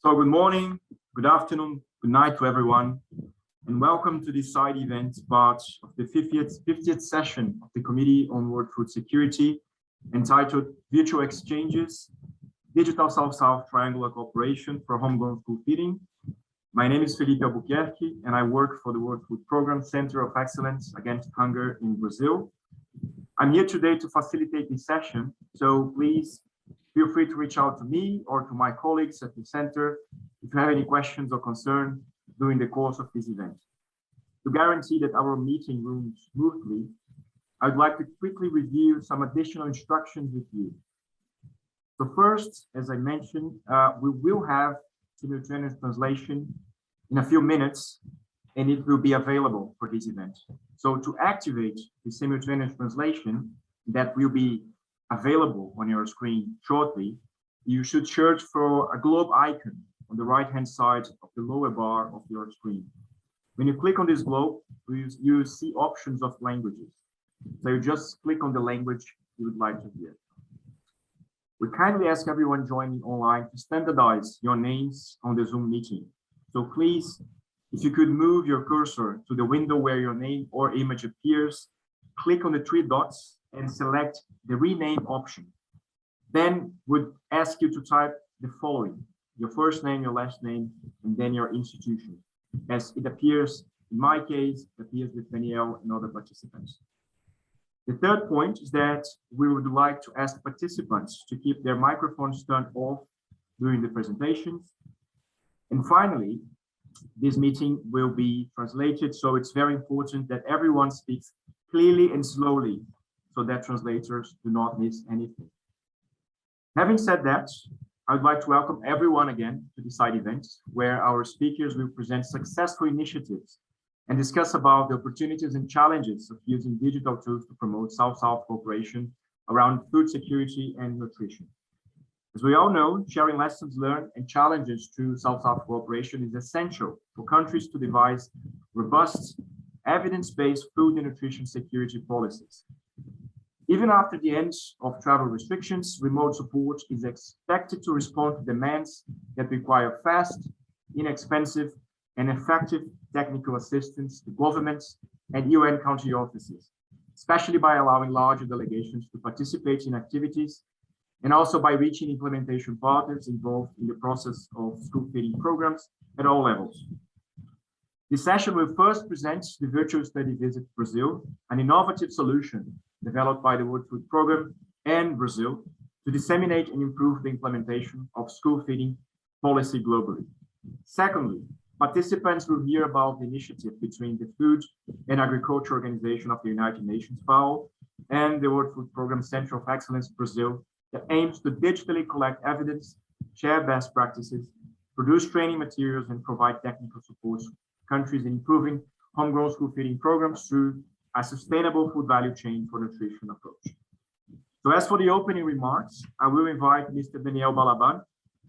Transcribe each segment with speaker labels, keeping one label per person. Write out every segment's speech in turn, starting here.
Speaker 1: So good morning, good afternoon, good night to everyone, and welcome to this side event part of the 50th session of the Committee on World Food Security, entitled Virtual Exchanges, Digital South-South Triangular Cooperation for Homegrown School Feeding. My name is Felipe Albuquerque, and I work for the World Food Program Center of Excellence Against Hunger in Brazil. I'm here today to facilitate this session, so please feel free to reach out to me or to my colleagues at the center if you have any questions or concerns during the course of this event. To guarantee that our meeting runs smoothly, I'd like to quickly review some additional instructions with you. So first, as I mentioned, we will have simultaneous translation in a few minutes, and it will be available for this event. So to activate the simultaneous translation that will be available on your screen shortly, you should search for a globe icon on the right-hand side of the lower bar of your screen. When you click on this globe, you see options of languages. So you just click on the language you would like to hear. We kindly ask everyone joining online to standardize your names on the Zoom meeting. So please, if you could move your cursor to the window where your name or image appears, click on the three dots and select the rename option. Then would ask you to type the following: your first name, your last name, and then your institution, as it appears in my case, it appears with Danielle and other participants. The third point is that we would like to ask participants to keep their microphones turned off during the presentations. And finally, this meeting will be translated, so it's very important that everyone speaks clearly and slowly so that translators do not miss anything. Having said that, I'd like to welcome everyone again to the side event, where our speakers will present successful initiatives and discuss about the opportunities and challenges of using digital tools to promote South-South cooperation around food security and nutrition. As we all know, sharing lessons learned and challenges to South-South cooperation is essential for countries to devise robust, evidence-based food and nutrition security policies. Even after the end of travel restrictions, remote support is expected to respond to demands that require fast, inexpensive, and effective technical assistance to governments and UN country offices, especially by allowing larger delegations to participate in activities, and also by reaching implementation partners involved in the process of school feeding programs at all levels. This session will first present the virtual study visit to Brazil, an innovative solution developed by the World Food Program and Brazil to disseminate and improve the implementation of school feeding policy globally. Secondly, participants will hear about the initiative between the Food and Agriculture Organization of the United Nations, FAO, and the World Food Program Center of Excellence Brazil that aims to digitally collect evidence, share best practices, produce training materials, and provide technical support to countries in improving homegrown school feeding programs through a sustainable food value chain for nutrition approach. So as for the opening remarks, I will invite Mr. Daniel Balaban,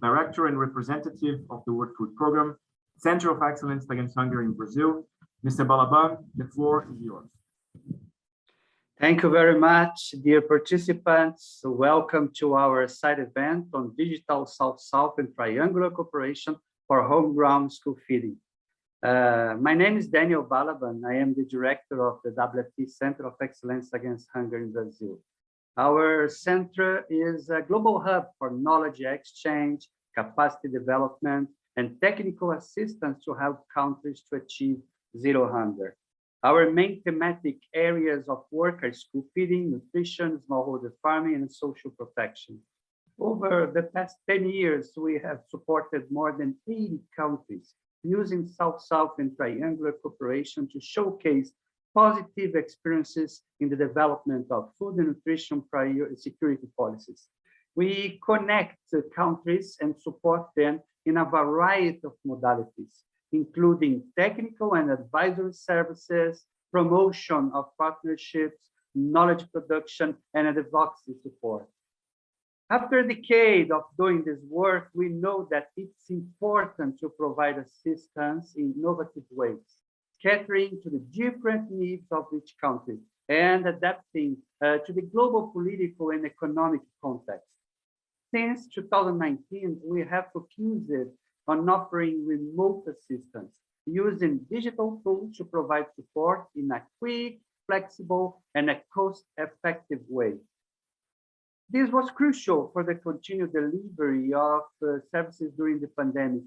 Speaker 1: Director and Representative of the World Food Program, Center of Excellence Against Hunger in Brazil. Mr. Balaban, the floor is yours.
Speaker 2: Thank you very much, dear participants. Welcome to our side event on digital South-South and triangular cooperation for homegrown school feeding. My name is Daniel Balaban. I am the director of the WFP Centre of Excellence Against Hunger in Brazil. Our center is a global hub for knowledge exchange, capacity development, and technical assistance to help countries to achieve zero hunger. Our main thematic areas of work are school feeding, nutrition, smallholder farming, and social protection. Over the past 10 years, we have supported more than 80 countries using South-South and triangular cooperation to showcase positive experiences in the development of food and nutrition security policies. We connect countries and support them in a variety of modalities, including technical and advisory services, promotion of partnerships, knowledge production, and advocacy support. After a decade of doing this work, we know that it's important to provide assistance in innovative ways, catering to the different needs of each country and adapting to the global political and economic context. Since 2019, we have focused on offering remote assistance, using digital tools to provide support in a quick, flexible, and a cost-effective way. This was crucial for the continued delivery of services during the pandemic,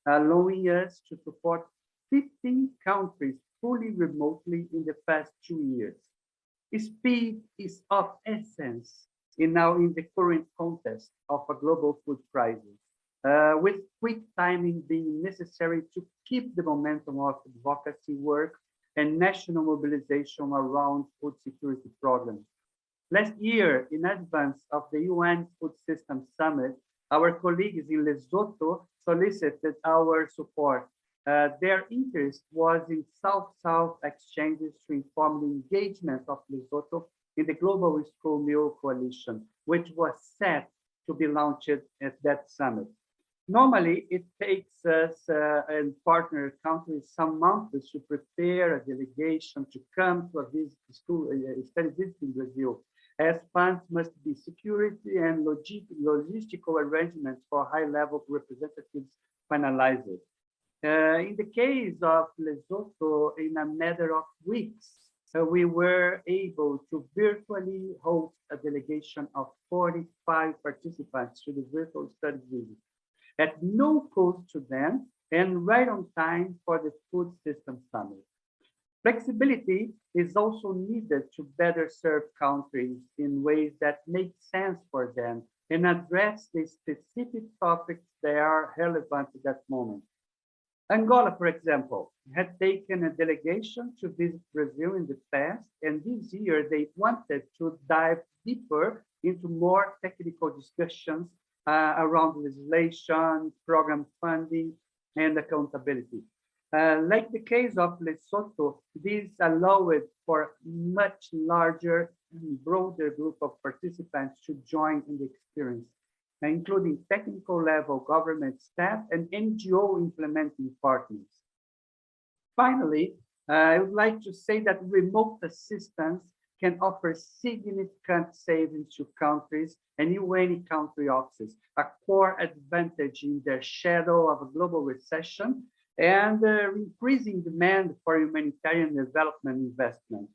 Speaker 2: allowing us to support 15 countries fully remotely in the past 2 years. Speed is of essence in the current context of a global food crisis, with quick timing being necessary to keep the momentum of advocacy work and national mobilization around food security programs. Last year, in advance of the UN Food Systems Summit, our colleagues in Lesotho solicited our support. Their interest was in South-South exchanges to inform the engagement of Lesotho in the Global School Meal Coalition, which was set to be launched at that summit. Normally, it takes us and partner countries some months to prepare a delegation to come to a study visit in Brazil, as funds must be security and logistical arrangements for high-level representatives finalized. In the case of Lesotho, in a matter of weeks, we were able to virtually host a delegation of 45 participants to the virtual study visit, at no cost to them and right on time for the Food Systems Summit. Flexibility is also needed to better serve countries in ways that make sense for them and address the specific topics that are relevant at that moment. Angola, for example, had taken a delegation to visit Brazil in the past, and this year they wanted to dive deeper into more technical discussions around legislation, program funding, and accountability. Like the case of Lesotho, this allowed for a much larger and broader group of participants to join in the experience, including technical level government staff and NGO implementing partners. Finally, I would like to say that remote assistance can offer significant savings to countries and UN country offices, a core advantage in the shadow of a global recession and increasing demand for humanitarian development investment.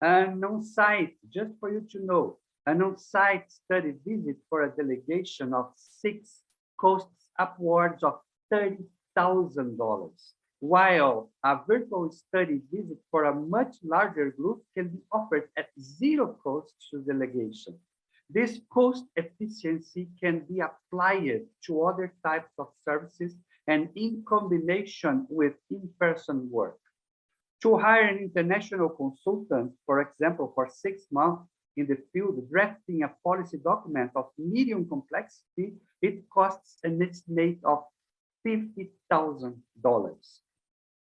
Speaker 2: An on-site, just for you to know, an on-site study visit for a delegation of 6 costs upwards of $30,000, while a virtual study visit for a much larger group can be offered at 0 cost to delegation. This cost efficiency can be applied to other types of services and in combination with in-person work. To hire an international consultant, for example, for 6 months in the field drafting a policy document of medium complexity, it costs an estimate of $50,000.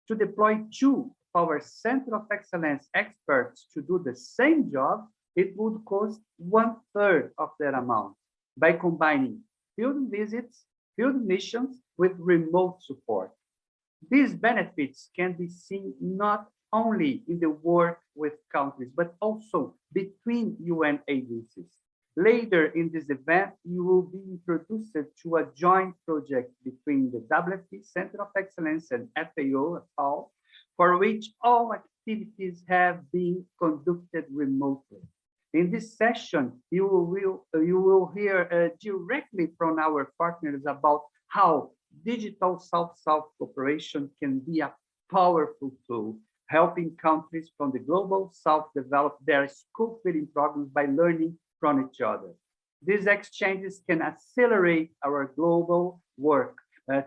Speaker 2: To deploy 2 of our Center of Excellence experts to do the same job, it would cost 1/3 of that amount by combining field visits, field missions with remote support. These benefits can be seen not only in the work with countries, but also between UN agencies. Later in this event, you will be introduced to a joint project between the WFP Centre of Excellence and FAO, for which all activities have been conducted remotely. In this session, you will hear directly from our partners about how digital South-South cooperation can be a powerful tool, helping countries from the global South develop their school feeding programs by learning from each other. These exchanges can accelerate our global work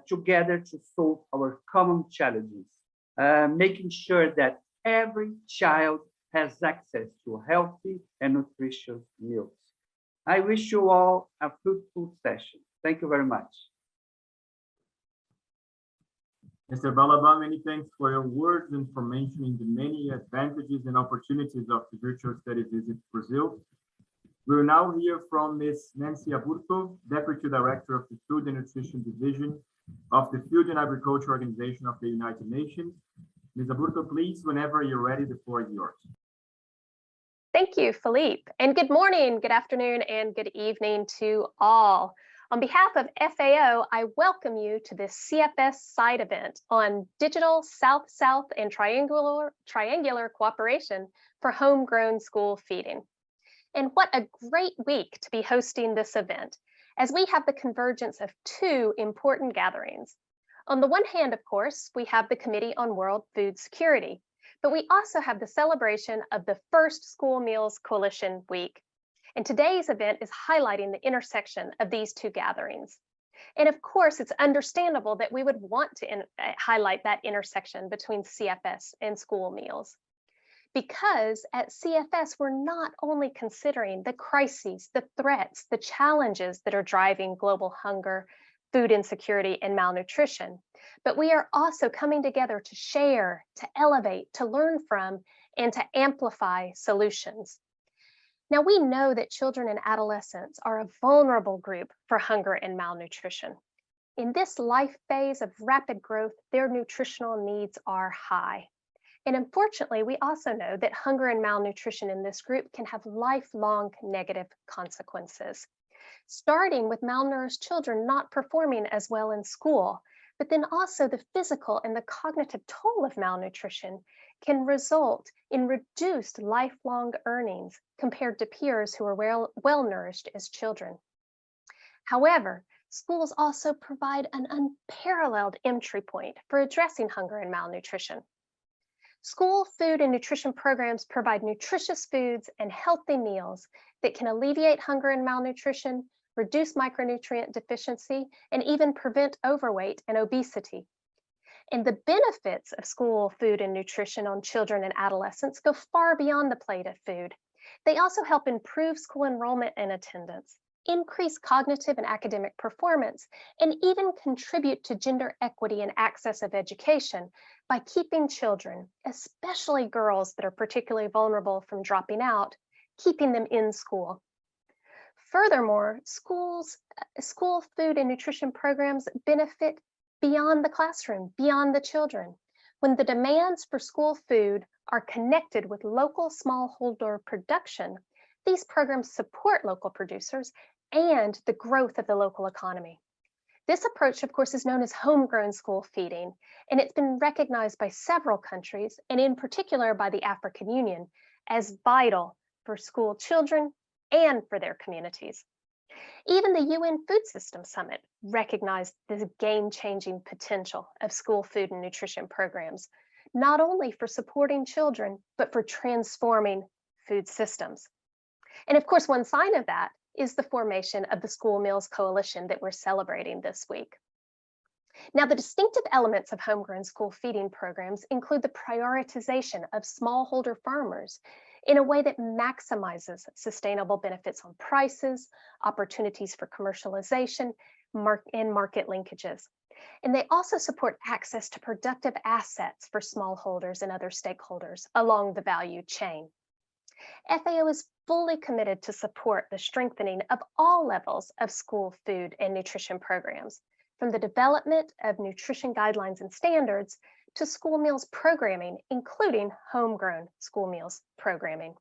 Speaker 2: together to solve our common challenges, making sure that every child has access to healthy and nutritious meals. I wish you all a fruitful session. Thank you very much.
Speaker 1: Mr. Balaba, many thanks for your words and for mentioning the many advantages and opportunities of the virtual study visit to Brazil. We will now hear from Ms. Nancy Aburto, Deputy Director of the Food and Nutrition Division of the Food and Agriculture Organization of the United Nations. Ms. Aburto, please, whenever you're ready, the floor is yours.
Speaker 3: Thank you, Philippe, and good morning, good afternoon, and good evening to all. On behalf of FAO, I welcome you to this CFS side event on digital South-South and triangular cooperation for homegrown school feeding. And what a great week to be hosting this event, as we have the convergence of two important gatherings. On the one hand, of course, we have the Committee on World Food Security, but we also have the celebration of the first School Meals Coalition Week. And today's event is highlighting the intersection of these two gatherings. And of course, it's understandable that we would want to highlight that intersection between CFS and school meals. Because at CFS, we're not only considering the crises, the threats, the challenges that are driving global hunger, food insecurity, and malnutrition, but we are also coming together to share, to elevate, to learn from, and to amplify solutions. Now, we know that children and adolescents are a vulnerable group for hunger and malnutrition. In this life phase of rapid growth, their nutritional needs are high. And unfortunately, we also know that hunger and malnutrition in this group can have lifelong negative consequences, starting with malnourished children not performing as well in school, but then also the physical and the cognitive toll of malnutrition can result in reduced lifelong earnings compared to peers who are well-nourished as children. However, schools also provide an unparalleled entry point for addressing hunger and malnutrition. School food and nutrition programs provide nutritious foods and healthy meals that can alleviate hunger and malnutrition, reduce micronutrient deficiency, and even prevent overweight and obesity. And the benefits of school food and nutrition on children and adolescents go far beyond the plate of food. They also help improve school enrollment and attendance, increase cognitive and academic performance, and even contribute to gender equity and access of education by keeping children, especially girls that are particularly vulnerable from dropping out, keeping them in school. Furthermore, school food and nutrition programs benefit beyond the classroom, beyond the children. When the demands for school food are connected with local smallholder production, these programs support local producers and the growth of the local economy. This approach, of course, is known as homegrown school feeding, and it's been recognized by several countries, and in particular by the African Union, as vital for school children and for their communities. Even the UN Food System Summit recognized the game-changing potential of school food and nutrition programs, not only for supporting children, but for transforming food systems. And of course, one sign of that is the formation of the School Meals Coalition that we're celebrating this week. Now, the distinctive elements of homegrown school feeding programs include the prioritization of smallholder farmers in a way that maximizes sustainable benefits on prices, opportunities for commercialization, and market linkages. And they also support access to productive assets for smallholders and other stakeholders along the value chain. FAO is fully committed to support the strengthening of all levels of school food and nutrition programs, from the development of nutrition guidelines and standards to school meals programming, including homegrown school meals programming.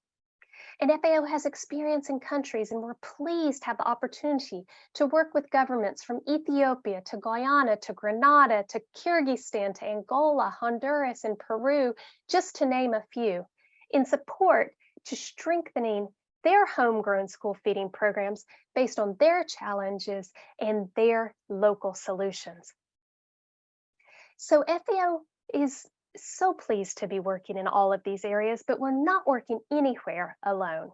Speaker 3: And FAO has experience in countries, and we're pleased to have the opportunity to work with governments from Ethiopia to Guyana to Grenada to Kyrgyzstan to Angola, Honduras, and Peru, just to name a few, in support to strengthening their homegrown school feeding programs based on their challenges and their local solutions. So FAO is so pleased to be working in all of these areas, but we're not working anywhere alone.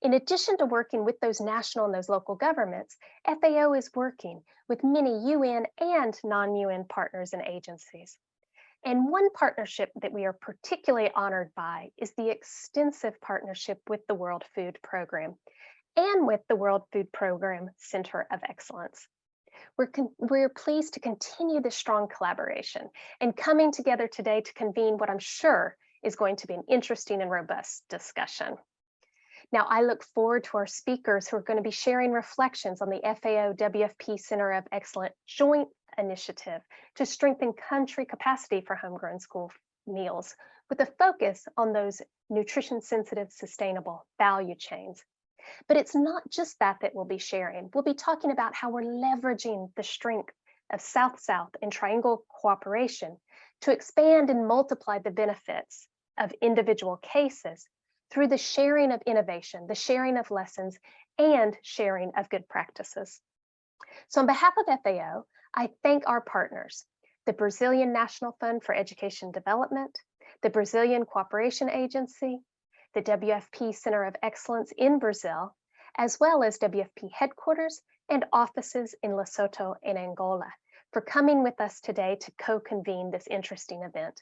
Speaker 3: In addition to working with those national and those local governments, FAO is working with many UN and non-UN partners and agencies. And one partnership that we are particularly honored by is the extensive partnership with the World Food Program and with the World Food Program Centre of Excellence. We're pleased to continue this strong collaboration and coming together today to convene what I'm sure is going to be an interesting and robust discussion. Now, I look forward to our speakers who are going to be sharing reflections on the FAO WFP Centre of Excellence joint initiative to strengthen country capacity for homegrown school meals with a focus on those nutrition sensitive, sustainable value chains. But it's not just that we'll be sharing. We'll be talking about how we're leveraging the strength of South-South and Triangle cooperation to expand and multiply the benefits of individual cases through the sharing of innovation, the sharing of lessons, and sharing of good practices. So on behalf of FAO, I thank our partners, the Brazilian National Fund for Education Development, the Brazilian Cooperation Agency, the WFP Centre of Excellence in Brazil, as well as WFP headquarters and offices in Lesotho and Angola for coming with us today to co-convene this interesting event.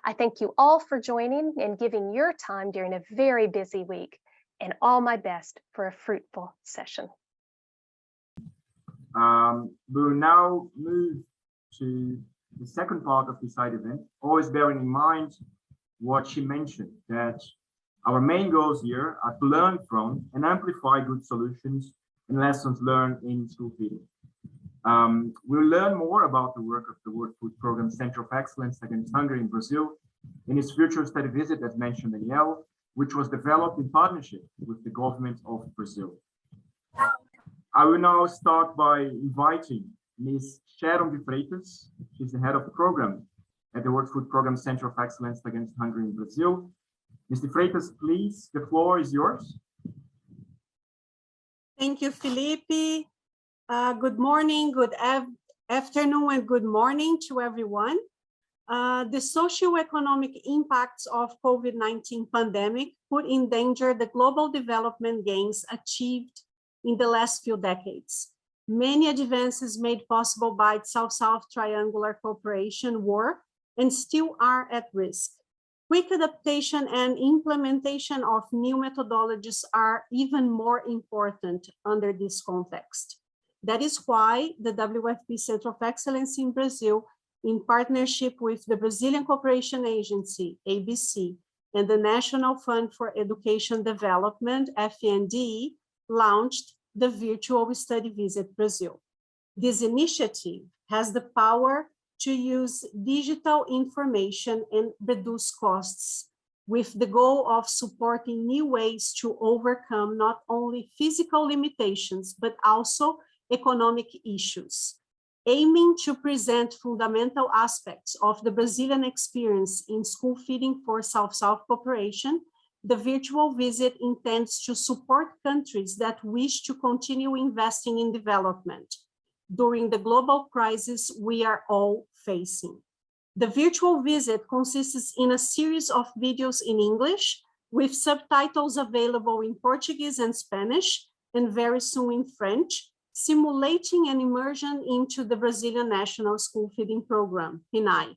Speaker 3: I thank you all for joining and giving your time during a very busy week, and all my best for a fruitful session.
Speaker 1: We'll now move to the second part of the side event, always bearing in mind what she mentioned, that our main goals here are to learn from and amplify good solutions and lessons learned in school feeding. We'll learn more about the work of the World Food Programme Centre of Excellence against Hunger in Brazil in its virtual study visit, as mentioned Danielle, which was developed in partnership with the government of Brazil. I will now start by inviting Ms. Sharon de Freitas. She's the head of the program at the World Food Programme Centre of Excellence against Hunger in Brazil. Ms. de Freitas, please, the floor is yours.
Speaker 4: Thank you, Felipe. Good morning, good afternoon, and good morning to everyone. The socioeconomic impacts of COVID-19 pandemic put in danger the global development gains achieved in the last few decades. Many advances made possible by South-South triangular cooperation were and still are at risk. Quick adaptation and implementation of new methodologies are even more important under this context. That is why the WFP Centre of Excellence in Brazil, in partnership with the Brazilian Cooperation Agency, ABC, and the National Fund for Education Development, FNDE, launched the Virtual Study Visit Brazil. This initiative has the power to use digital information and reduce costs, with the goal of supporting new ways to overcome not only physical limitations, but also economic issues. Aiming to present fundamental aspects of the Brazilian experience in school feeding for South-South cooperation, the virtual visit intends to support countries that wish to continue investing in development during the global crisis we are all facing. The virtual visit consists in a series of videos in English with subtitles available in Portuguese and Spanish, and very soon in French, simulating an immersion into the Brazilian National School Feeding Program, PNAE.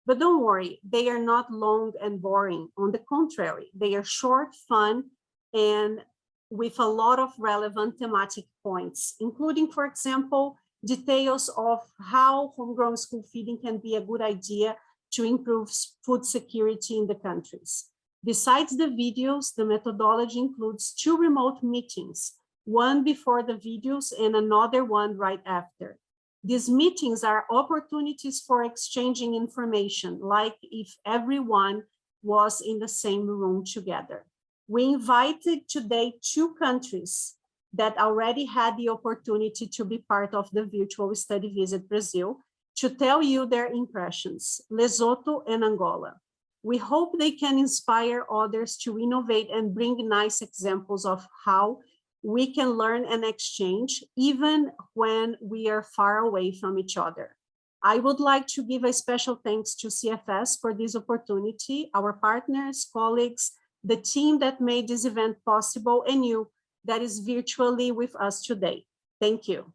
Speaker 4: But don't worry, they are not long and boring. On the contrary, they are short, fun, and with a lot of relevant thematic points, including, for example, details of how homegrown school feeding can be a good idea to improve food security in the countries. Besides the videos, the methodology includes 2 remote meetings, one before the videos and another one right after. These meetings are opportunities for exchanging information, like if everyone was in the same room together. We invited today 2 countries that already had the opportunity to be part of the Virtual Study Visit Brazil to tell you their impressions, Lesotho and Angola. We hope they can inspire others to innovate and bring nice examples of how we can learn and exchange even when we are far away from each other. I would like to give a special thanks to CFS for this opportunity, our partners, colleagues, the team that made this event possible, and you that is virtually with us today. Thank you.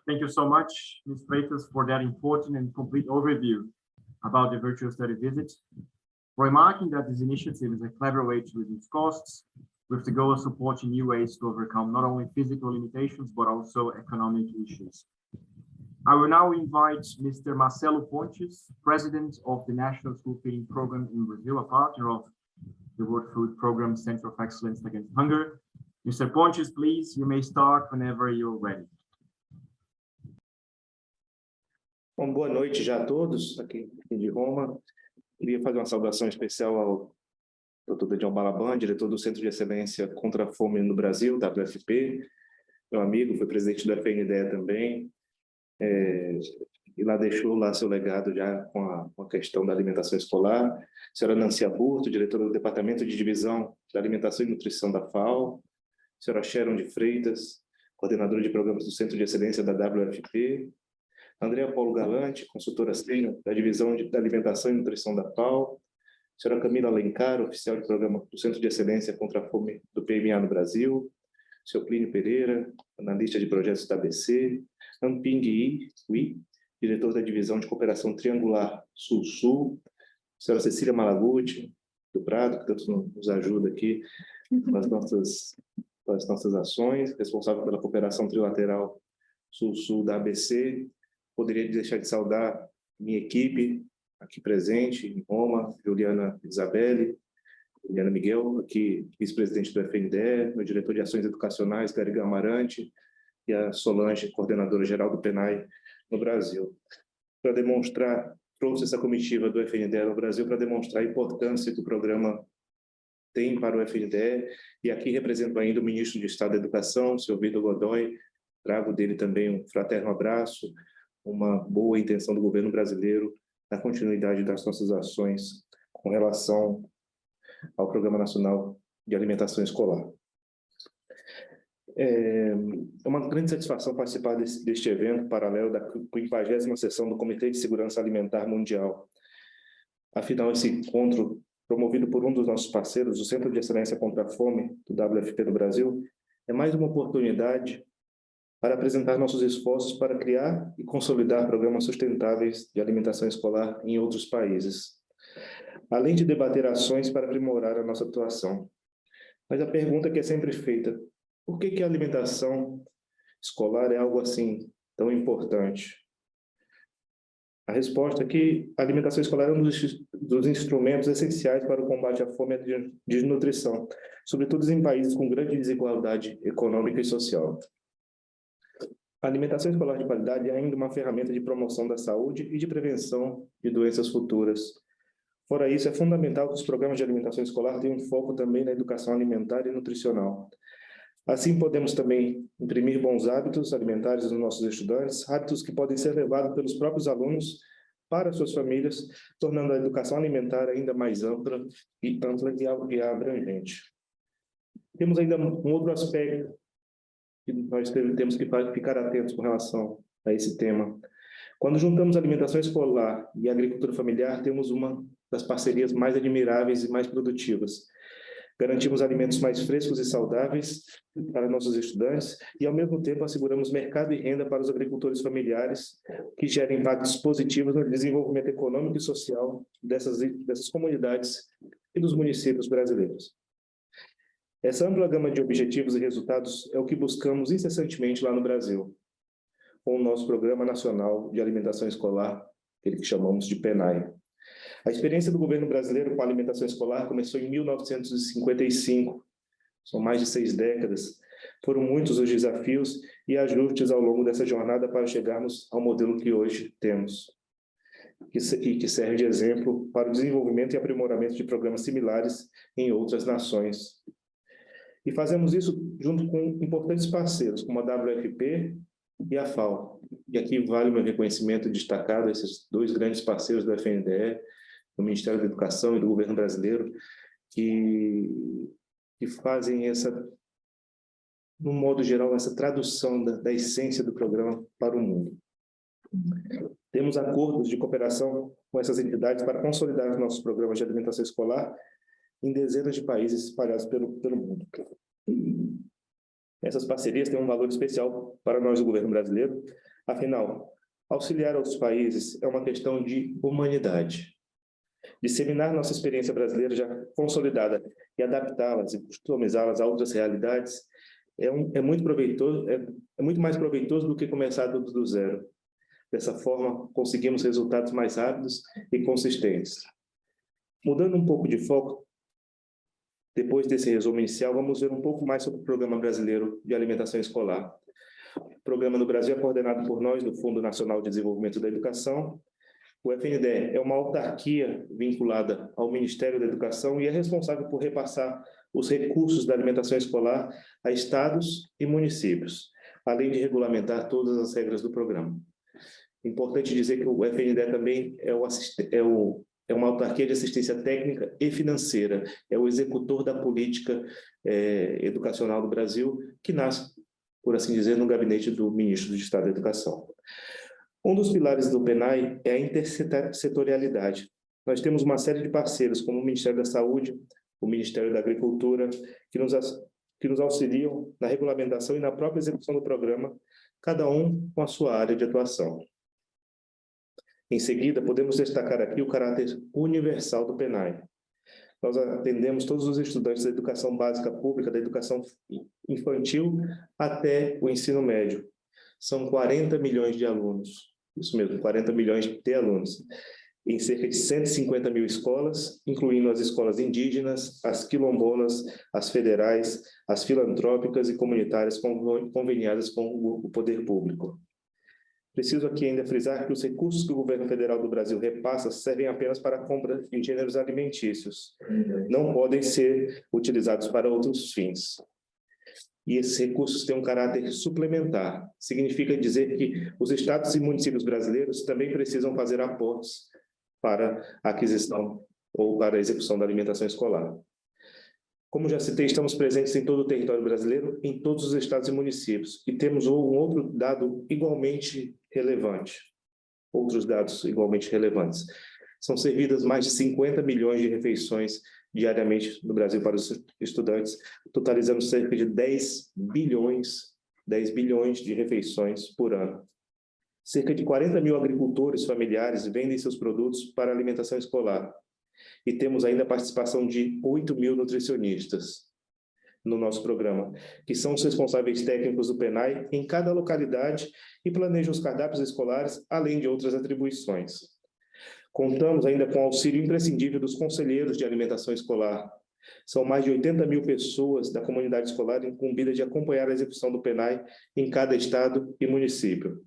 Speaker 1: Thank you so much, Ms. Freitas, for that important and complete overview about the virtual study visit, remarking that this initiative is a clever way to reduce costs with the goal of supporting new ways to overcome not only physical limitations, but also economic issues. I will now invite Mr. Marcelo Pontes, President of the National School Feeding Program in Brazil, a partner of the World Food Programme Centre of Excellence Against Hunger. Mr. Pontes, please, you may start whenever you're ready.
Speaker 5: Bom, boa noite já a todos aqui de Roma. Queria fazer uma saudação especial ao Dr. Daniel Balaban, diretor do Centro de Excelência contra a Fome no Brasil, WFP, meu amigo, foi presidente do FNDE também, e lá deixou lá seu legado já com a questão da alimentação escolar. Senhora Nancy Aburto, diretora do Departamento de Divisão da Alimentação e Nutrição da FAO. Senhora Sharon de Freitas, coordenadora de programas do Centro de Excelência da WFP. Andréa Paulo Galante, consultora sênior da Divisão da Alimentação e Nutrição da FAO. Senhora Camila Alencar, oficial de programa do Centro de Excelência contra a Fome do PNAE no Brasil. Senhor Plínio Pereira, analista de projetos da ABC. Amping Ui, diretor da Divisão de Cooperação Triangular Sul-Sul. Senhora Cecília Malaguti, do Prado, que tanto nos ajuda aqui nas nossas ações, responsável pela cooperação trilateral Sul-Sul da ABC. Poderia deixar de saudar minha equipe aqui presente em Roma, Juliana Isabelle, Juliana Miguel, aqui vice-presidente do FNDE, meu diretor de ações educacionais, Gary Amarante, e a Solange, coordenadora geral do PNAE no Brasil. Para demonstrar, trouxe essa comitiva do FNDE no Brasil para demonstrar a importância que o programa tem para o FNDE, e aqui represento ainda o ministro de Estado da Educação, o senhor Vitor Godoy, trago dele também um fraterno abraço, uma boa intenção do governo brasileiro na continuidade das nossas ações com relação ao Programa Nacional de Alimentação Escolar. É uma grande satisfação participar deste evento paralelo da 50ª sessão do Comitê de Segurança Alimentar Mundial. Afinal, esse encontro, promovido por um dos nossos parceiros, o Centro de Excelência contra a Fome, do WFP no Brasil, é mais uma oportunidade para apresentar nossos esforços para criar e consolidar programas sustentáveis de alimentação escolar em outros países, além de debater ações para aprimorar a nossa atuação. Mas a pergunta que é sempre feita: por que a alimentação escolar é algo assim tão importante? A resposta é que a alimentação escolar é um dos instrumentos essenciais para o combate à fome e à desnutrição, sobretudo em países com grande desigualdade econômica e social. A alimentação escolar de qualidade é ainda uma ferramenta de promoção da saúde e de prevenção de doenças futuras. Fora isso, é fundamental que os programas de alimentação escolar tenham foco também na educação alimentar e nutricional. Assim, podemos também imprimir bons hábitos alimentares nos nossos estudantes, hábitos que podem ser levados pelos próprios alunos para suas famílias, tornando a educação alimentar ainda mais ampla e abrangente. Temos ainda um outro aspecto que nós temos que ficar atentos com relação a esse tema. Quando juntamos alimentação escolar e agricultura familiar, temos uma das parcerias mais admiráveis e mais produtivas. Garantimos alimentos mais frescos e saudáveis para nossos estudantes e, ao mesmo tempo, asseguramos mercado e renda para os agricultores familiares, que geram impactos positivos no desenvolvimento econômico e social dessas comunidades e dos municípios brasileiros. Essa ampla gama de objetivos e resultados é o que buscamos incessantemente lá no Brasil, com o nosso Programa Nacional de Alimentação Escolar, aquele que chamamos de PNAE. A experiência do governo brasileiro com a alimentação escolar começou em 1955, são mais de 6 décadas. Foram muitos os desafios e ajustes ao longo dessa jornada para chegarmos ao modelo que hoje temos, e que serve de exemplo para o desenvolvimento e aprimoramento de programas similares em outras nações. E fazemos isso junto com importantes parceiros, como a WFP e a FAO. E aqui vale o meu reconhecimento destacado a esses dois grandes parceiros do FNDE, do Ministério da Educação e do governo brasileiro, que fazem no modo geral, essa tradução da essência do programa para o mundo. Temos acordos de cooperação com essas entidades para consolidar os nossos programas de alimentação escolar em dezenas de países espalhados pelo mundo. Essas parcerias têm um valor especial para nós, o governo brasileiro. Afinal, auxiliar outros países é uma questão de humanidade. Disseminar nossa experiência brasileira já consolidada e adaptá-las e customizá-las a outras realidades é muito mais proveitoso do que começar tudo do zero. Dessa forma, conseguimos resultados mais rápidos e consistentes. Mudando um pouco de foco, depois desse resumo inicial, vamos ver um pouco mais sobre o Programa Brasileiro de Alimentação Escolar. O programa no Brasil é coordenado por nós, do Fundo Nacional de Desenvolvimento da Educação, O FNDE é uma autarquia vinculada ao Ministério da Educação e é responsável por repassar os recursos da alimentação escolar a estados e municípios, além de regulamentar todas as regras do programa. Importante dizer que o FNDE também é uma autarquia de assistência técnica e financeira, é o executor da política educacional do Brasil, que nasce, por assim dizer, no gabinete do Ministro do Estado da Educação. Um dos pilares do PNAE é a intersetorialidade. Nós temos uma série de parceiros, como o Ministério da Saúde, o Ministério da Agricultura, que nos auxiliam na regulamentação e na própria execução do programa, cada um com a sua área de atuação. Em seguida, podemos destacar aqui o caráter universal do PNAE. Nós atendemos todos os estudantes da educação básica pública, da educação infantil até o ensino médio. São 40 milhões de alunos, isso mesmo, 40 milhões de alunos, em cerca de 150 mil escolas, incluindo as escolas indígenas, as quilombolas, as federais, as filantrópicas e comunitárias conveniadas com o poder público. Preciso aqui ainda frisar que os recursos que o governo federal do Brasil repassa servem apenas para a compra de gêneros alimentícios. Não podem ser utilizados para outros fins. E esses recursos têm um caráter suplementar. Significa dizer que os estados e municípios brasileiros também precisam fazer aportes para a aquisição ou para a execução da alimentação escolar. Como já citei, estamos presentes em todo o território brasileiro, em todos os estados e municípios. E temos um outro dado igualmente relevante. Outros dados igualmente relevantes. São servidas mais de 50 milhões de refeições diariamente no Brasil para os estudantes, totalizando cerca de 10 bilhões de refeições por ano. Cerca de 40 mil agricultores familiares vendem seus produtos para alimentação escolar. E temos ainda a participação de 8 mil nutricionistas no nosso programa, que são os responsáveis técnicos do PNAE em cada localidade e planejam os cardápios escolares, além de outras atribuições. Contamos ainda com o auxílio imprescindível dos conselheiros de alimentação escolar. São mais de 80 mil pessoas da comunidade escolar incumbidas de acompanhar a execução do PNAE em cada estado e município.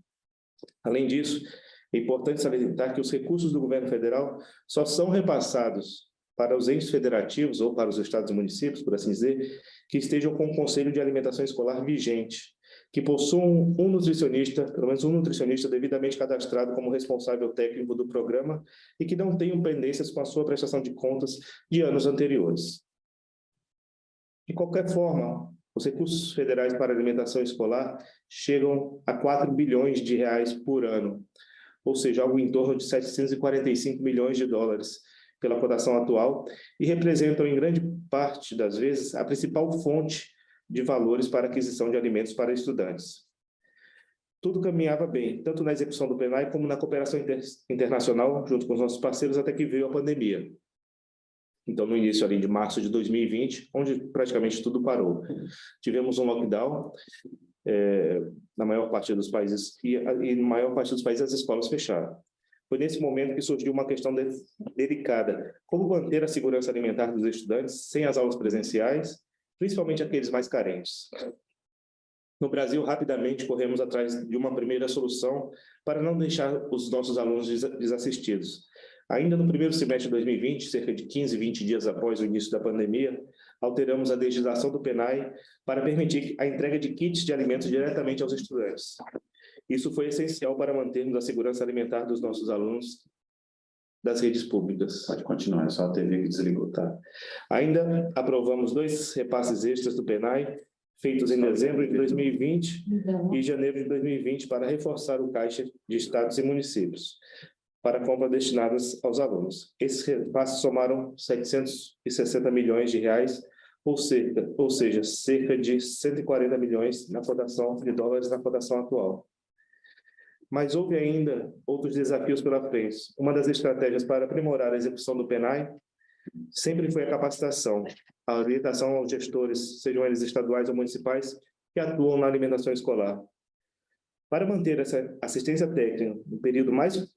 Speaker 5: Além disso, é importante salientar que os recursos do governo federal só são repassados para os entes federativos ou para os estados e municípios, por assim dizer, que estejam com o Conselho de Alimentação Escolar vigente, que possuam um nutricionista, pelo menos um nutricionista devidamente cadastrado como responsável técnico do programa e que não tenham pendências com a sua prestação de contas de anos anteriores. De qualquer forma, os recursos federais para a alimentação escolar chegam a 4 bilhões de reais por ano, ou seja, algo em torno de 745 milhões de dólares pela cotação atual, e representam, em grande parte das vezes, a principal fonte de valores para aquisição de alimentos para estudantes. Tudo caminhava bem, tanto na execução do PNAE como na cooperação internacional, junto com os nossos parceiros, até que veio a pandemia. Então, no início ali de março de 2020, onde praticamente tudo parou. Tivemos um lockdown, na maior parte dos países, e na maior parte dos países as escolas fecharam. Foi nesse momento que surgiu uma questão delicada: como manter a segurança alimentar dos estudantes sem as aulas presenciais, principalmente aqueles mais carentes. No Brasil, rapidamente corremos atrás de uma primeira solução para não deixar os nossos alunos desassistidos. Ainda no primeiro semestre de 2020, cerca de 15, 20 dias após o início da pandemia, alteramos a legislação do PNAE para permitir a entrega de kits de alimentos diretamente aos estudantes. Isso foi essencial para mantermos a segurança alimentar dos nossos alunos das redes públicas.
Speaker 6: Pode continuar, é só a TV que desligou, tá?
Speaker 5: Ainda aprovamos 2 repasses extras do PNAE, feitos em dezembro de 2020 e janeiro de 2020, para reforçar o caixa de estados e municípios, para compra destinadas aos alunos. Esses repasses somaram 760 milhões de reais, ou seja, cerca de 140 milhões na cotação de dólares na cotação atual. Mas houve ainda outros desafios pela frente. Uma das estratégias para aprimorar a execução do PNAE sempre foi a capacitação, a orientação aos gestores, sejam eles estaduais ou municipais, que atuam na alimentação escolar. Para manter essa assistência técnica no período mais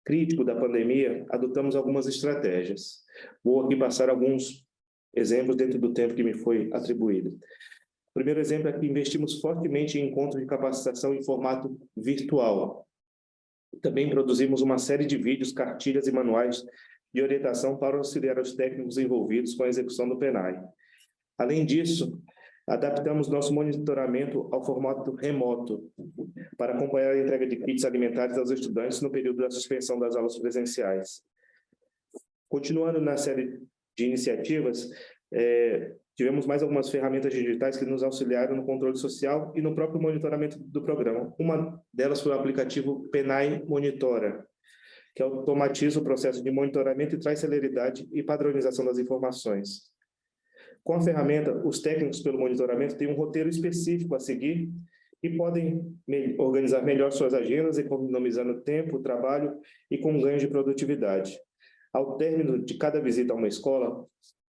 Speaker 5: crítico da pandemia, adotamos algumas estratégias. Vou aqui passar alguns exemplos dentro do tempo que me foi atribuído. O primeiro exemplo é que investimos fortemente em encontros de capacitação em formato virtual. Também produzimos uma série de vídeos, cartilhas e manuais de orientação para auxiliar os técnicos envolvidos com a execução do PNAE. Além disso, adaptamos nosso monitoramento ao formato remoto para acompanhar a entrega de kits alimentares aos estudantes no período da suspensão das aulas presenciais. Continuando na série de iniciativas, tivemos mais algumas ferramentas digitais que nos auxiliaram no controle social e no próprio monitoramento do programa. Uma delas foi o aplicativo PNAE Monitora, que automatiza o processo de monitoramento e traz celeridade e padronização das informações. Com a ferramenta, os técnicos pelo monitoramento têm um roteiro específico a seguir e podem organizar melhor suas agendas, economizando tempo, trabalho e com ganho de produtividade. Ao término de cada visita a uma escola,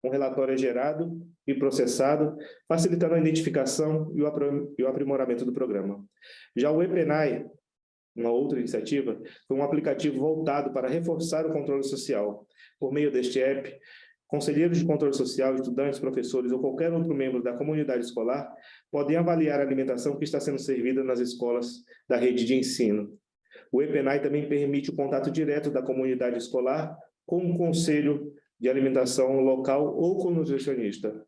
Speaker 5: um relatório é gerado e processado, facilitando a identificação e o aprimoramento do programa. Já o ePNAE, uma outra iniciativa, foi um aplicativo voltado para reforçar o controle social. Por meio deste app, conselheiros de controle social, estudantes, professores ou qualquer outro membro da comunidade escolar podem avaliar a alimentação que está sendo servida nas escolas da rede de ensino. O ePNAE também permite o contato direto da comunidade escolar com o conselho de alimentação local ou com o nutricionista,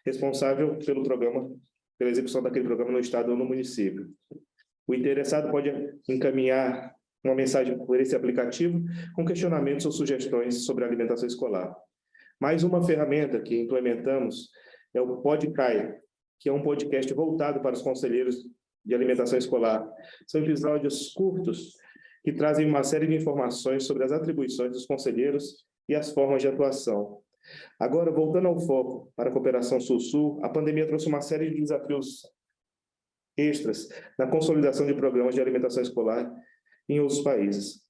Speaker 5: responsável pelo programa, pela execução daquele programa no estado ou no município. O interessado pode encaminhar uma mensagem por esse aplicativo com questionamentos ou sugestões sobre a alimentação escolar. Mais uma ferramenta que implementamos é o PodCai, que é um podcast voltado para os conselheiros de alimentação escolar. São episódios curtos que trazem uma série de informações sobre as atribuições dos conselheiros e as formas de atuação. Agora, voltando ao foco para a cooperação Sul-Sul, a pandemia trouxe uma série de desafios extras na consolidação de programas de alimentação escolar em outros países.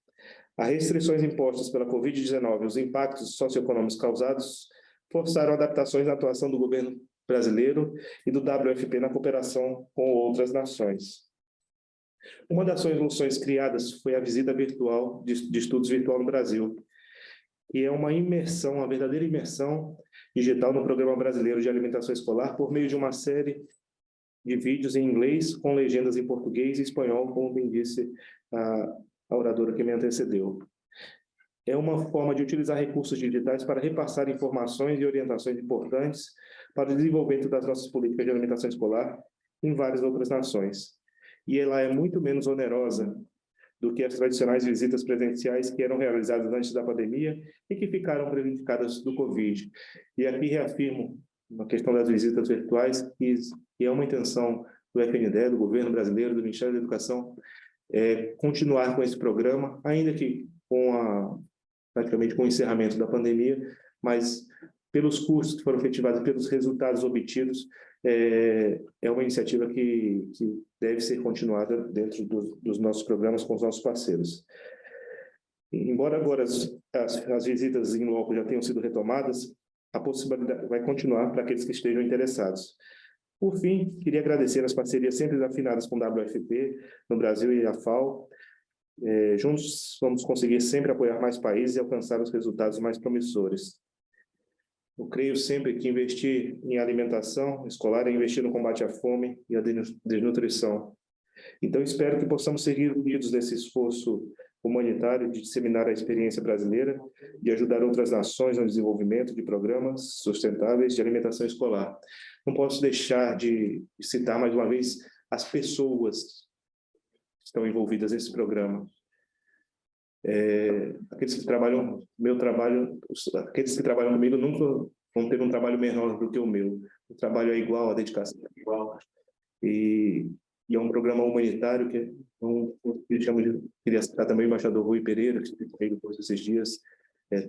Speaker 5: As restrições impostas pela Covid-19 e os impactos socioeconômicos causados forçaram adaptações na atuação do governo brasileiro e do WFP na cooperação com outras nações. Uma das soluções criadas foi a visita virtual de estudos virtual no Brasil, que é uma imersão, uma verdadeira imersão digital no Programa Brasileiro de Alimentação Escolar por meio de uma série de vídeos em inglês com legendas em português e espanhol, como bem disse a oradora que me antecedeu. É uma forma de utilizar recursos digitais para repassar informações e orientações importantes para o desenvolvimento das nossas políticas de alimentação escolar em várias outras nações. E ela é muito menos onerosa do que as tradicionais visitas presenciais que eram realizadas antes da pandemia e que ficaram prejudicadas do Covid. E aqui reafirmo, na questão das visitas virtuais, que é uma intenção do FNDE, do governo brasileiro, do Ministério da Educação, continuar com esse programa, ainda que praticamente com o encerramento da pandemia, mas pelos custos que foram efetivados, pelos resultados obtidos, é uma iniciativa que deve ser continuada dentro dos nossos programas com os nossos parceiros. Embora agora as visitas em loco já tenham sido retomadas, a possibilidade vai continuar para aqueles que estejam interessados. Por fim, queria agradecer as parcerias sempre afinadas com o WFP no Brasil e a FAO. Juntos vamos conseguir sempre apoiar mais países e alcançar os resultados mais promissores. Eu creio sempre que investir em alimentação escolar é investir no combate à fome e à desnutrição. Então, espero que possamos seguir unidos nesse esforço humanitário de disseminar a experiência brasileira, de ajudar outras nações no desenvolvimento de programas sustentáveis de alimentação escolar. Não posso deixar de citar mais uma vez as pessoas que estão envolvidas nesse programa. Aqueles que trabalham aqueles que trabalham comigo nunca vão ter um trabalho menor do que o meu. O trabalho é igual, a dedicação é igual. E é um programa humanitário que queria citar também o embaixador Rui Pereira, que esteve comigo todos esses dias,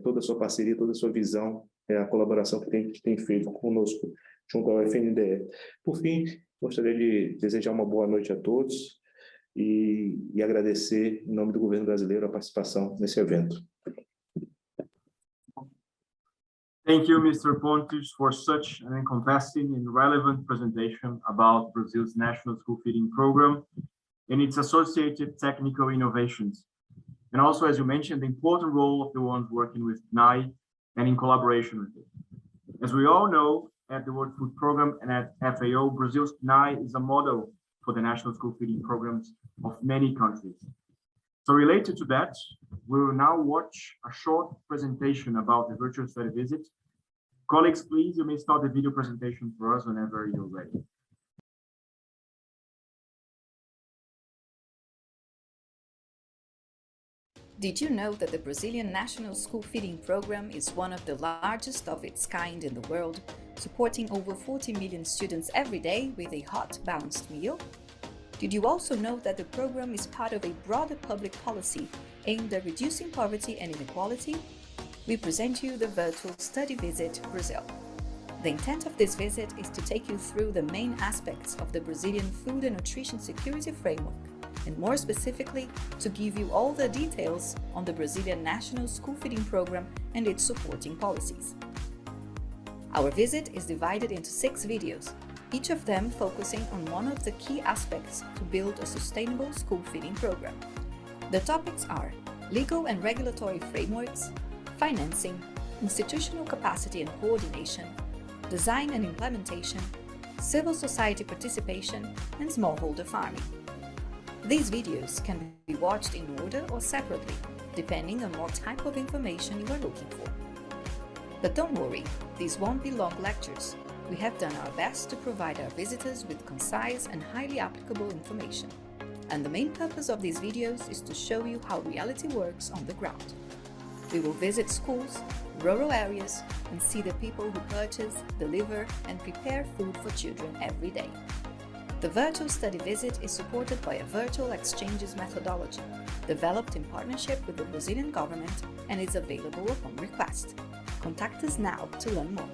Speaker 5: toda a sua parceria, toda a sua visão, a colaboração que tem feito conosco junto ao FNDE. Por fim, gostaria de desejar uma boa noite a todos e agradecer, em nome do governo brasileiro, a participação nesse evento.
Speaker 1: Thank you, Mr. Pontes, for such an encompassing and relevant presentation about Brazil's National School Feeding Program and its associated technical innovations. And also, as you mentioned, the important role of the ones working with PNAE and in collaboration with it. As we all know, at the World Food Program and at FAO, Brazil's PNAE is a model for the national school feeding programs of many countries. So related to that, we will now watch a short presentation about the virtual study visit. Colleagues, please, you may start the video presentation for us whenever you're ready.
Speaker 7: Did you know that the Brazilian National School Feeding Program is one of the largest of its kind in the world, supporting over 40 million students every day with a hot, balanced meal? Did you also know that the program is part of a broader public policy aimed at reducing poverty and inequality? We present you the virtual study visit Brazil. The intent of this visit is to take you through the main aspects of the Brazilian food and nutrition security framework, and more specifically, to give you all the details on the Brazilian National School Feeding Program and its supporting policies. Our visit is divided into 6 videos, each of them focusing on one of the key aspects to build a sustainable school feeding program. The topics are legal and regulatory frameworks, financing, institutional capacity and coordination, design and implementation, civil society participation, and smallholder farming. These videos can be watched in order or separately, depending on what type of information you are looking for. But don't worry, these won't be long lectures. We have done our best to provide our visitors with concise and highly applicable information. And the main purpose of these videos is to show you how reality works on the ground. We will visit schools, rural areas, and see the people who purchase, deliver, and prepare food for children every day. The virtual study visit is supported by a virtual exchanges methodology, developed in partnership with the Brazilian government, and is available upon request. Contact us now to learn more.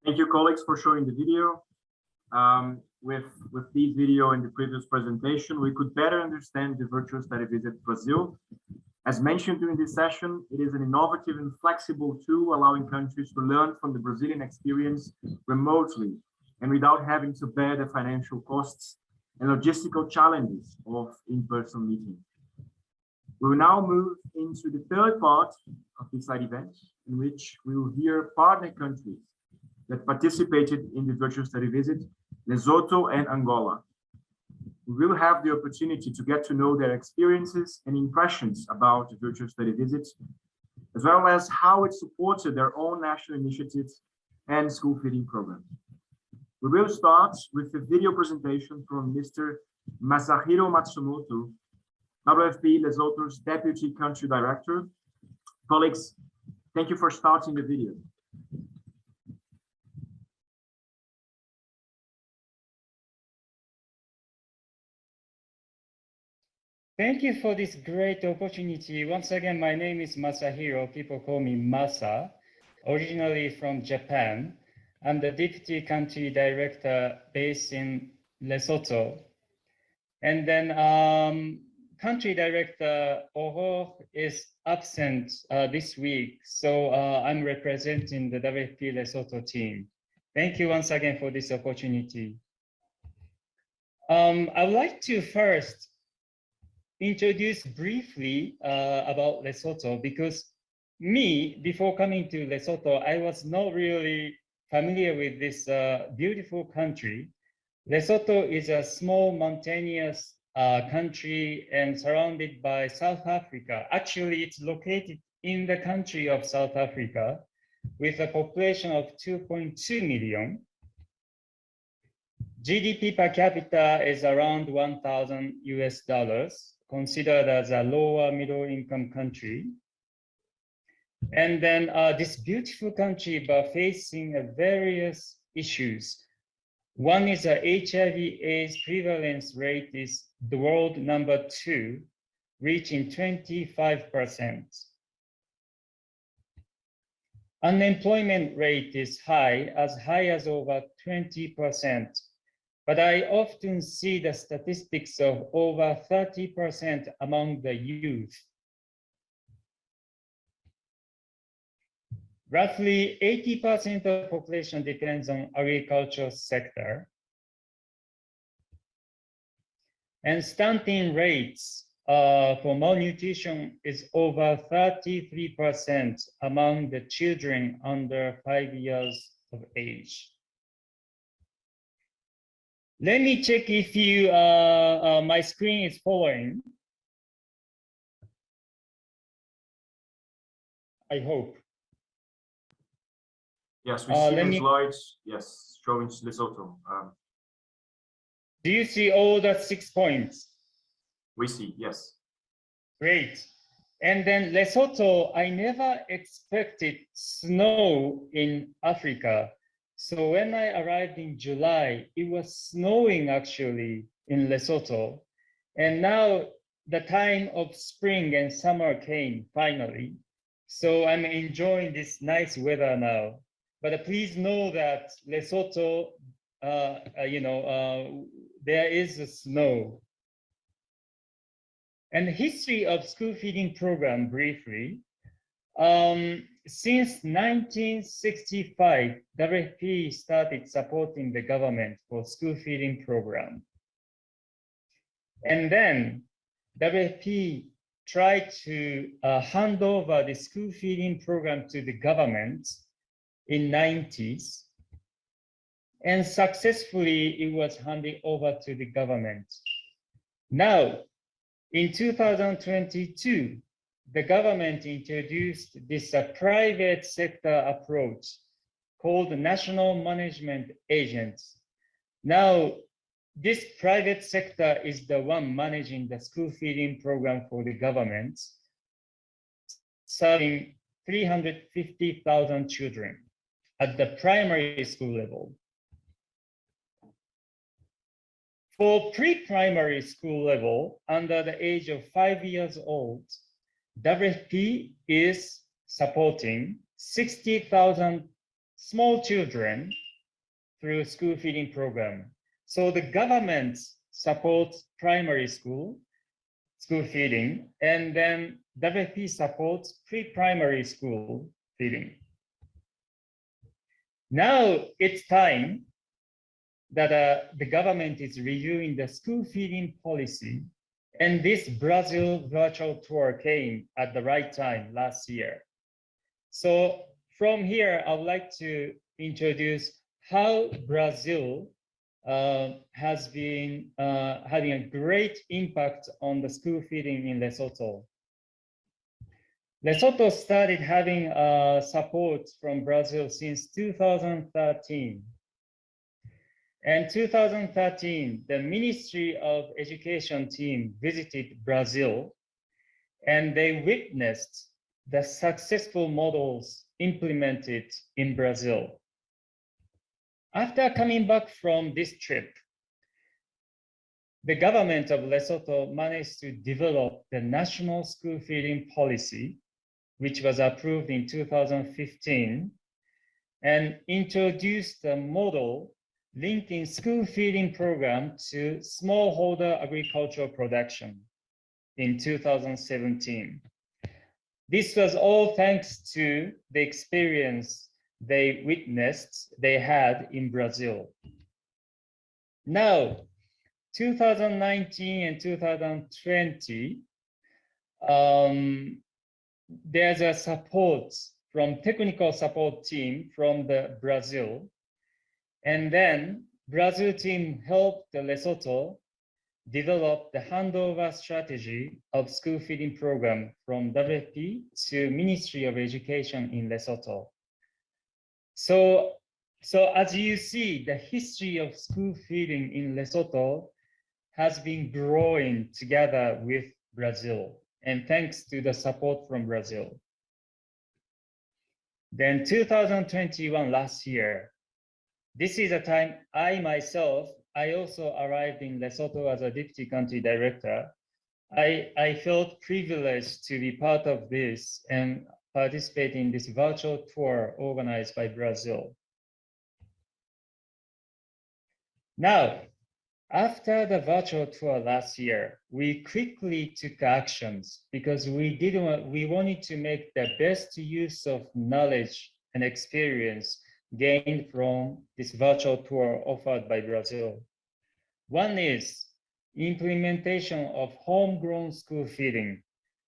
Speaker 1: Thank you, colleagues, for showing the video. With this video and the previous presentation, we could better understand the virtual study visit Brazil. As mentioned during this session, it is an innovative and flexible tool allowing countries to learn from the Brazilian experience remotely and without having to bear the financial costs and logistical challenges of in-person meetings. We will now move into the third part of this side event, in which we will hear partner countries that participated in the virtual study visit, Lesotho and Angola. We will have the opportunity to get to know their experiences and impressions about the virtual study visits, as well as how it supported their own national initiatives and school feeding programs. We will start with a video presentation from Mr. Masahiro Matsumoto, WFP Lesotho's Deputy Country Director. Colleagues, thank you for starting the video.
Speaker 8: Thank you for this great opportunity. Once again, my name is Masahiro. People call me Masa, originally from Japan. I'm the Deputy Country Director based in Lesotho. And then Country Director Oho is absent this week. So I'm representing the WFP Lesotho team. Thank you once again for this opportunity. I would like to first introduce briefly about Lesotho, because before coming to Lesotho, I was not really familiar with this beautiful country. Lesotho is a small mountainous country and surrounded by South Africa. Actually, it's located in the country of South Africa with a population of 2.2 million. GDP per capita is around $1,000, considered as a lower middle income country. And then this beautiful country, but facing various issues. One is the HIV/AIDS prevalence rate is the world number 2, reaching 25%. Unemployment rate is high as over 20%. But I often see the statistics of over 30% among the youth. Roughly 80% of the population depends on agricultural sector. And stunting rates for malnutrition is over 33% among the children under 5 years of age. Let me check if you my screen is following. I hope.
Speaker 1: Yes, we see the
Speaker 8: me...
Speaker 1: slides. Yes, showing Lesotho.
Speaker 8: Do you see all the 6 points?
Speaker 1: We see, yes.
Speaker 8: Great. And then Lesotho, I never expected snow in Africa. So when I arrived in July, it was snowing actually in Lesotho. And now the time of spring and summer came finally. So I'm enjoying this nice weather now. But please know that Lesotho, there is snow. And the history of school feeding program briefly. Since 1965, WFP started supporting the government for school feeding program. And then WFP tried to hand over the school feeding program to the government in 90s. And successfully, it was handed over to the government. Now, in 2022, the government introduced this private sector approach called the National Management Agents. Now, this private sector is the one managing the school feeding program for the government, serving 350,000 children at the primary school level. For pre-primary school level, under the age of 5 years old, WFP is supporting 60,000 small children through school feeding program. So the government supports primary school feeding, and then WFP supports pre-primary school feeding. Now it's time that the government is reviewing the school feeding policy, and this Brazil virtual tour came at the right time last year. So from here, I would like to introduce how Brazil has been having a great impact on the school feeding in Lesotho. Lesotho started having support from Brazil since 2013. In 2013, the Ministry of Education team visited Brazil, and they witnessed the successful models implemented in Brazil. After coming back from this trip, the government of Lesotho managed to develop the national school feeding policy, which was approved in 2015, and introduced a model linking school feeding program to smallholder agricultural production in 2017. This was all thanks to the experience they had in Brazil. Now, 2019 and 2020, there's a support from technical support team from the Brazil. And then Brazil team helped the Lesotho develop the handover strategy of school feeding program from WFP to Ministry of Education in Lesotho. So as you see, the history of school feeding in Lesotho has been growing together with Brazil, and thanks to the support from Brazil. Then 2021, last year, this is a time I also arrived in Lesotho as a deputy country director. I felt privileged to be part of this and participate in this virtual tour organized by Brazil. Now, after the virtual tour last year, we quickly took actions because we wanted to make the best use of knowledge and experience gained from this virtual tour offered by Brazil. One is implementation of homegrown school feeding.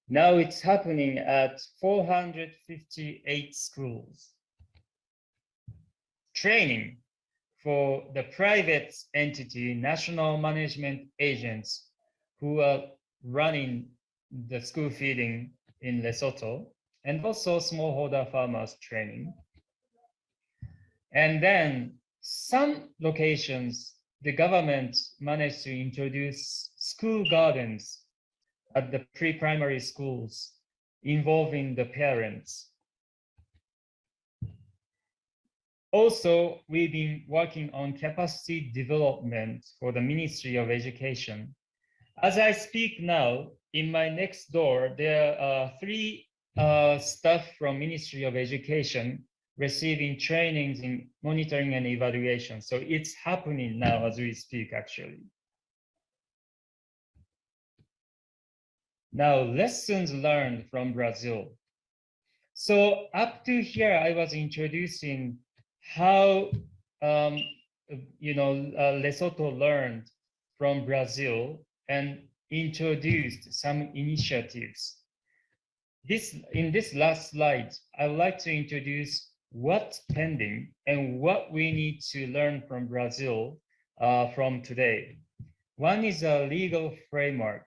Speaker 8: Now it's happening at 458 schools. Training for the private entity, national management agents who are running the school feeding in Lesotho, and also smallholder farmers training. And then some locations, the government managed to introduce school gardens at the pre-primary schools involving the parents. Also, we've been working on capacity development for the Ministry of Education. As I speak now, in my next door, there are 3 staff from Ministry of Education receiving trainings in monitoring and evaluation. So it's happening now as we speak, actually. Now, lessons learned from Brazil. So up to here, I was introducing how Lesotho learned from Brazil and introduced some initiatives. In this last slide, I would like to introduce what's pending and what we need to learn from Brazil from today. One is a legal framework.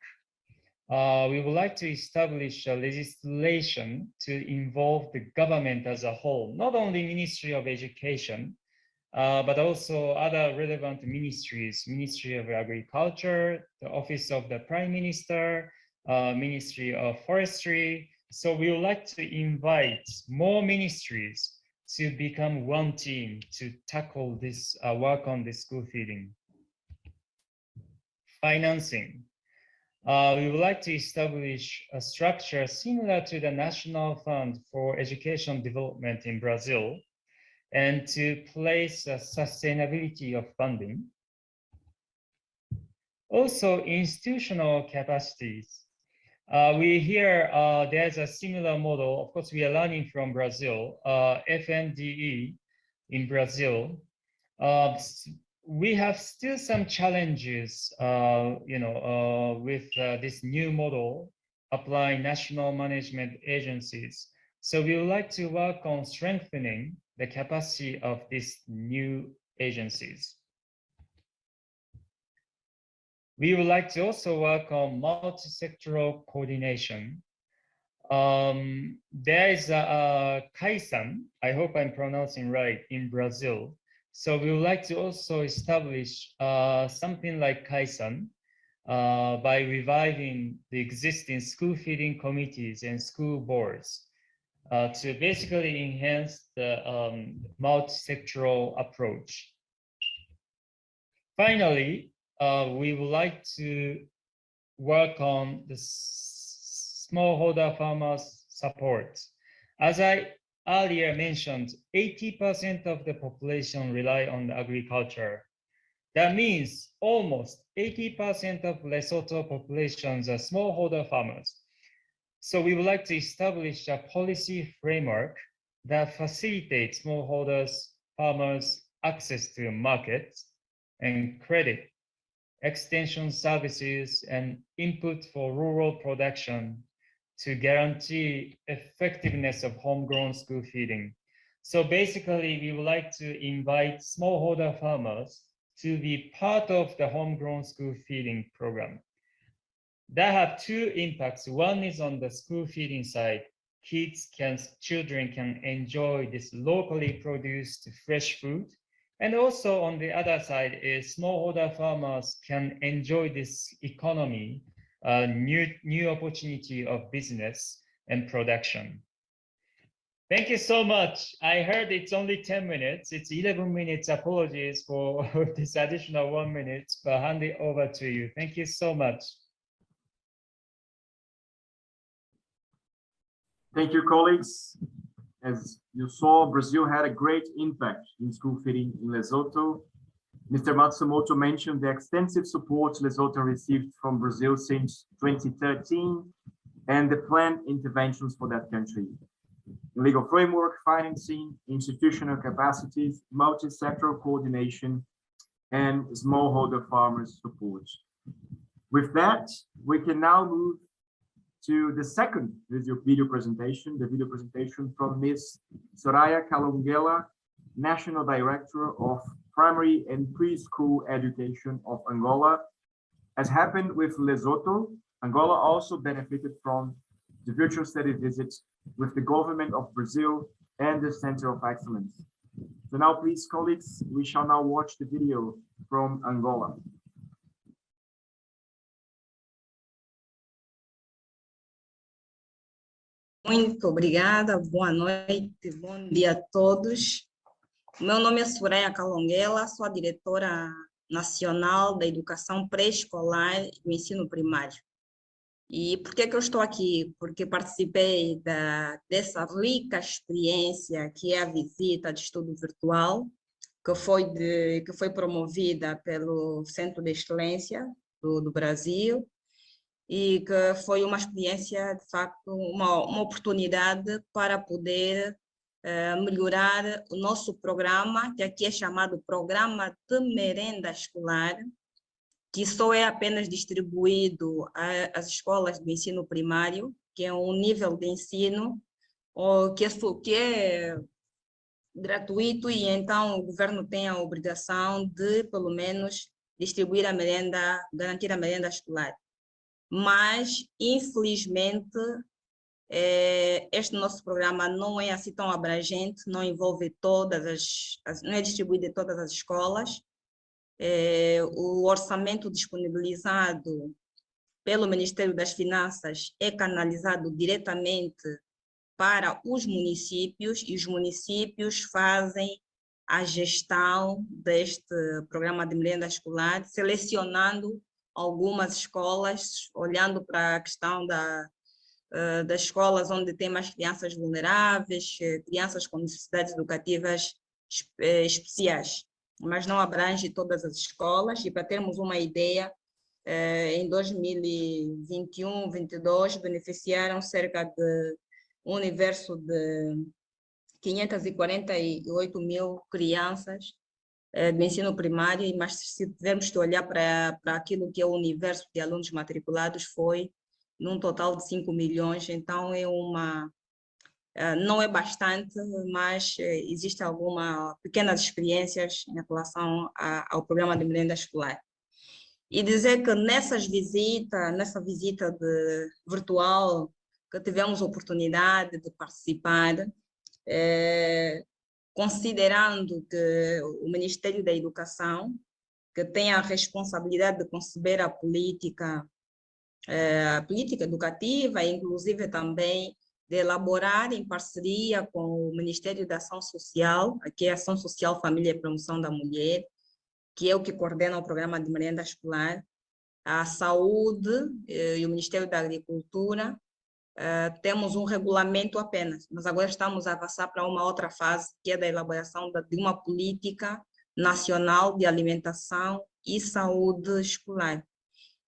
Speaker 8: We would like to establish a legislation to involve the government as a whole, not only Ministry of Education, but also other relevant ministries, Ministry of Agriculture, the Office of the Prime Minister, Ministry of Forestry. So we would like to invite more ministries to become one team to tackle this work on the school feeding. Financing. We would like to establish a structure similar to the National Fund for Education Development in Brazil, and to place a sustainability of funding. Also, institutional capacities. We hear there's a similar model. Of course, we are learning from Brazil, FNDE in Brazil. We have still some challenges, with this new model applying national management agencies. So we would like to work on strengthening the capacity of these new agencies. We would like to also work on multi-sectoral coordination. There is a CAISAN, I hope I'm pronouncing right, in Brazil. So we would like to also establish something like CAISAN by reviving the existing school feeding committees and school boards to basically enhance the multi-sectoral approach. Finally, we would like to work on the smallholder farmers support. As I earlier mentioned, 80% of the population rely on agriculture. That means almost 80% of Lesotho populations are smallholder farmers. So we would like to establish a policy framework that facilitates smallholders, farmers access to markets and credit, extension services, and input for rural production to guarantee effectiveness of homegrown school feeding. So basically, we would like to invite smallholder farmers to be part of the homegrown school feeding program. That have 2 impacts. One is on the school feeding side. Children can enjoy this locally produced fresh food. And also on the other side is smallholder farmers can enjoy this economy, new opportunity of business and production. Thank you so much. I heard it's only 10 minutes. It's 11 minutes. Apologies for this additional 1 minute, but I'll hand it over to you. Thank you so much.
Speaker 1: Thank you, colleagues. As you saw, Brazil had a great impact in school feeding in Lesotho. Mr. Matsumoto mentioned the extensive support Lesotho received from Brazil since 2013 and the planned interventions for that country. Legal framework, financing, institutional capacities, multi-sectoral coordination, and smallholder farmers support. With that, we can now move to the second video presentation, the video presentation from Ms. Soraya Calongela, National Director of Primary and Preschool Education of Angola. As happened with Lesotho, Angola also benefited from the virtual study visits with the government of Brazil and the Center of Excellence. So now, please, colleagues, we shall now watch the video from Angola.
Speaker 9: Muito obrigada, boa noite, bom dia a todos. Meu nome é Soraya Calongela, sou a diretora nacional da educação pré-escolar e do ensino primário. E por que eu estou aqui? Porque participei dessa rica experiência que é a visita de estudo virtual, que foi promovida pelo Centro de Excelência do Brasil, e que foi uma experiência, de facto, uma oportunidade para poder melhorar o nosso programa, que aqui é chamado Programa de Merenda Escolar, que só é apenas distribuído às escolas do ensino primário, que é um nível de ensino que é gratuito, e então o governo tem a obrigação de, pelo menos, distribuir a merenda, garantir a merenda escolar. Mas, infelizmente, este nosso programa não é assim tão abrangente, não envolve não é distribuído em todas as escolas. O orçamento disponibilizado pelo Ministério das Finanças é canalizado diretamente para os municípios, e os municípios fazem a gestão deste programa de merenda escolar, selecionando algumas escolas, olhando para a questão das escolas onde tem mais crianças vulneráveis, crianças com necessidades educativas especiais, mas não abrange todas as escolas. E para termos uma ideia, em 2021-22 beneficiaram cerca de um universo de 548 mil crianças do ensino primário, mas se tivermos que olhar para aquilo que é o universo de alunos matriculados, foi num total de 5 milhões, então não é bastante, mas existem algumas pequenas experiências em relação ao programa de merenda escolar. E dizer que nessa visita virtual, que tivemos a oportunidade de participar, considerando que o Ministério da Educação, que tem a responsabilidade de conceber a política educativa, inclusive também de elaborar em parceria com o Ministério da Ação Social, que é Ação Social, Família e Promoção da Mulher, que é o que coordena o programa de merenda escolar, a Saúde e o Ministério da Agricultura. Temos um regulamento apenas, mas agora estamos a avançar para uma outra fase, que é da elaboração de uma política nacional de alimentação e saúde escolar.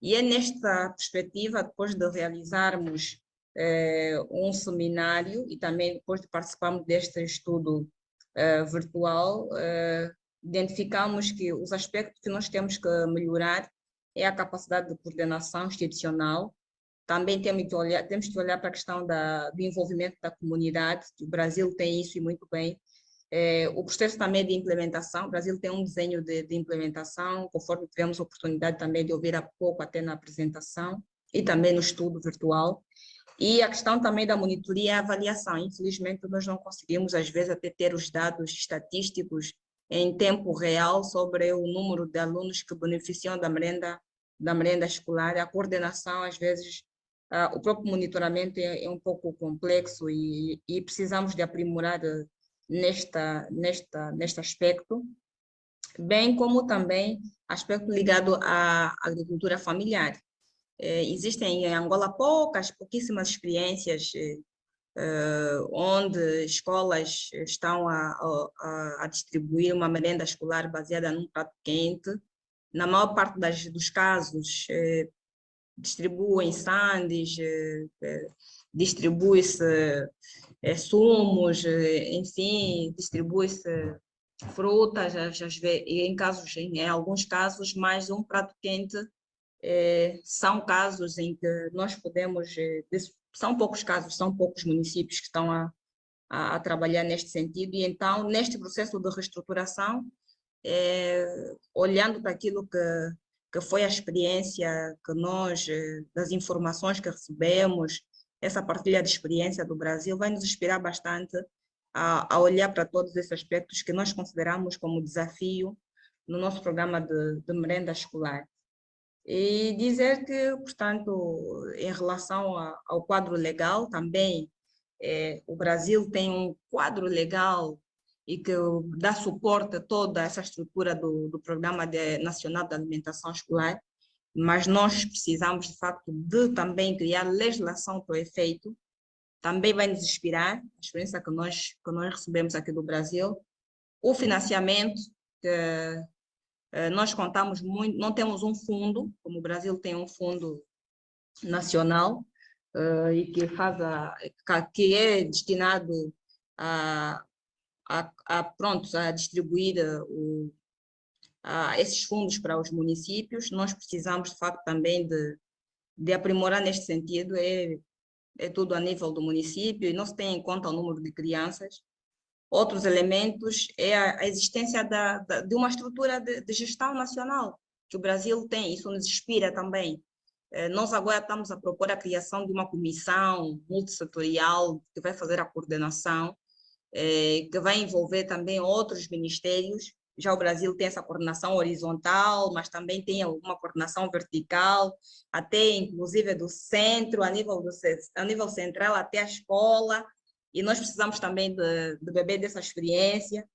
Speaker 9: E é nesta perspectiva, depois de realizarmos um seminário e também depois de participarmos deste estudo virtual, identificamos que os aspectos que nós temos que melhorar é a capacidade de coordenação institucional. Também temos que olhar para a questão do envolvimento da comunidade. O Brasil tem isso e muito bem. O processo também de implementação, o Brasil tem um desenho de implementação, conforme tivemos a oportunidade também de ouvir há pouco, até na apresentação, e também no estudo virtual. E a questão também da monitoria e avaliação. Infelizmente, nós não conseguimos, às vezes, até ter os dados estatísticos em tempo real sobre o número de alunos que beneficiam da merenda escolar. A coordenação, às vezes, o próprio monitoramento é um pouco complexo e precisamos de aprimorar neste aspecto, bem como também aspecto ligado à agricultura familiar. Existem em Angola pouquíssimas experiências onde escolas estão a distribuir uma merenda escolar baseada num prato quente. Na maior parte dos casos, distribuem sandes, distribui-se sumos, enfim, distribui-se frutas, em alguns casos, mais um prato quente São casos em que nós podemos, são poucos casos, são poucos municípios que estão a trabalhar neste sentido, e então, neste processo de reestruturação, olhando para aquilo que foi a experiência que nós, das informações que recebemos, essa partilha de experiência do Brasil vai nos inspirar bastante a olhar para todos esses aspectos que nós consideramos como desafio no nosso programa de merenda escolar. E dizer que, portanto, em relação ao quadro legal, também o Brasil tem um quadro legal e que dá suporte a toda essa estrutura do Programa Nacional de Alimentação Escolar, mas nós precisamos, de facto, de também criar legislação para o efeito. Também vai nos inspirar a experiência que nós recebemos aqui do Brasil. O financiamento, que nós contamos muito, não temos um fundo, como o Brasil tem um fundo nacional, e que é destinado a distribuir esses fundos para os municípios. Nós precisamos, de facto, também de aprimorar neste sentido, é tudo a nível do município, e não se tem em conta o número de crianças. Outros elementos é a existência de uma estrutura de gestão nacional, que o Brasil tem, isso nos inspira também. Nós agora estamos a propor a criação de uma comissão multissetorial que vai fazer a coordenação, que vai envolver também outros ministérios. Já o Brasil tem essa coordenação horizontal, mas também tem alguma coordenação vertical, até inclusive do centro, a nível central até a escola, e nós precisamos também de beber dessa experiência,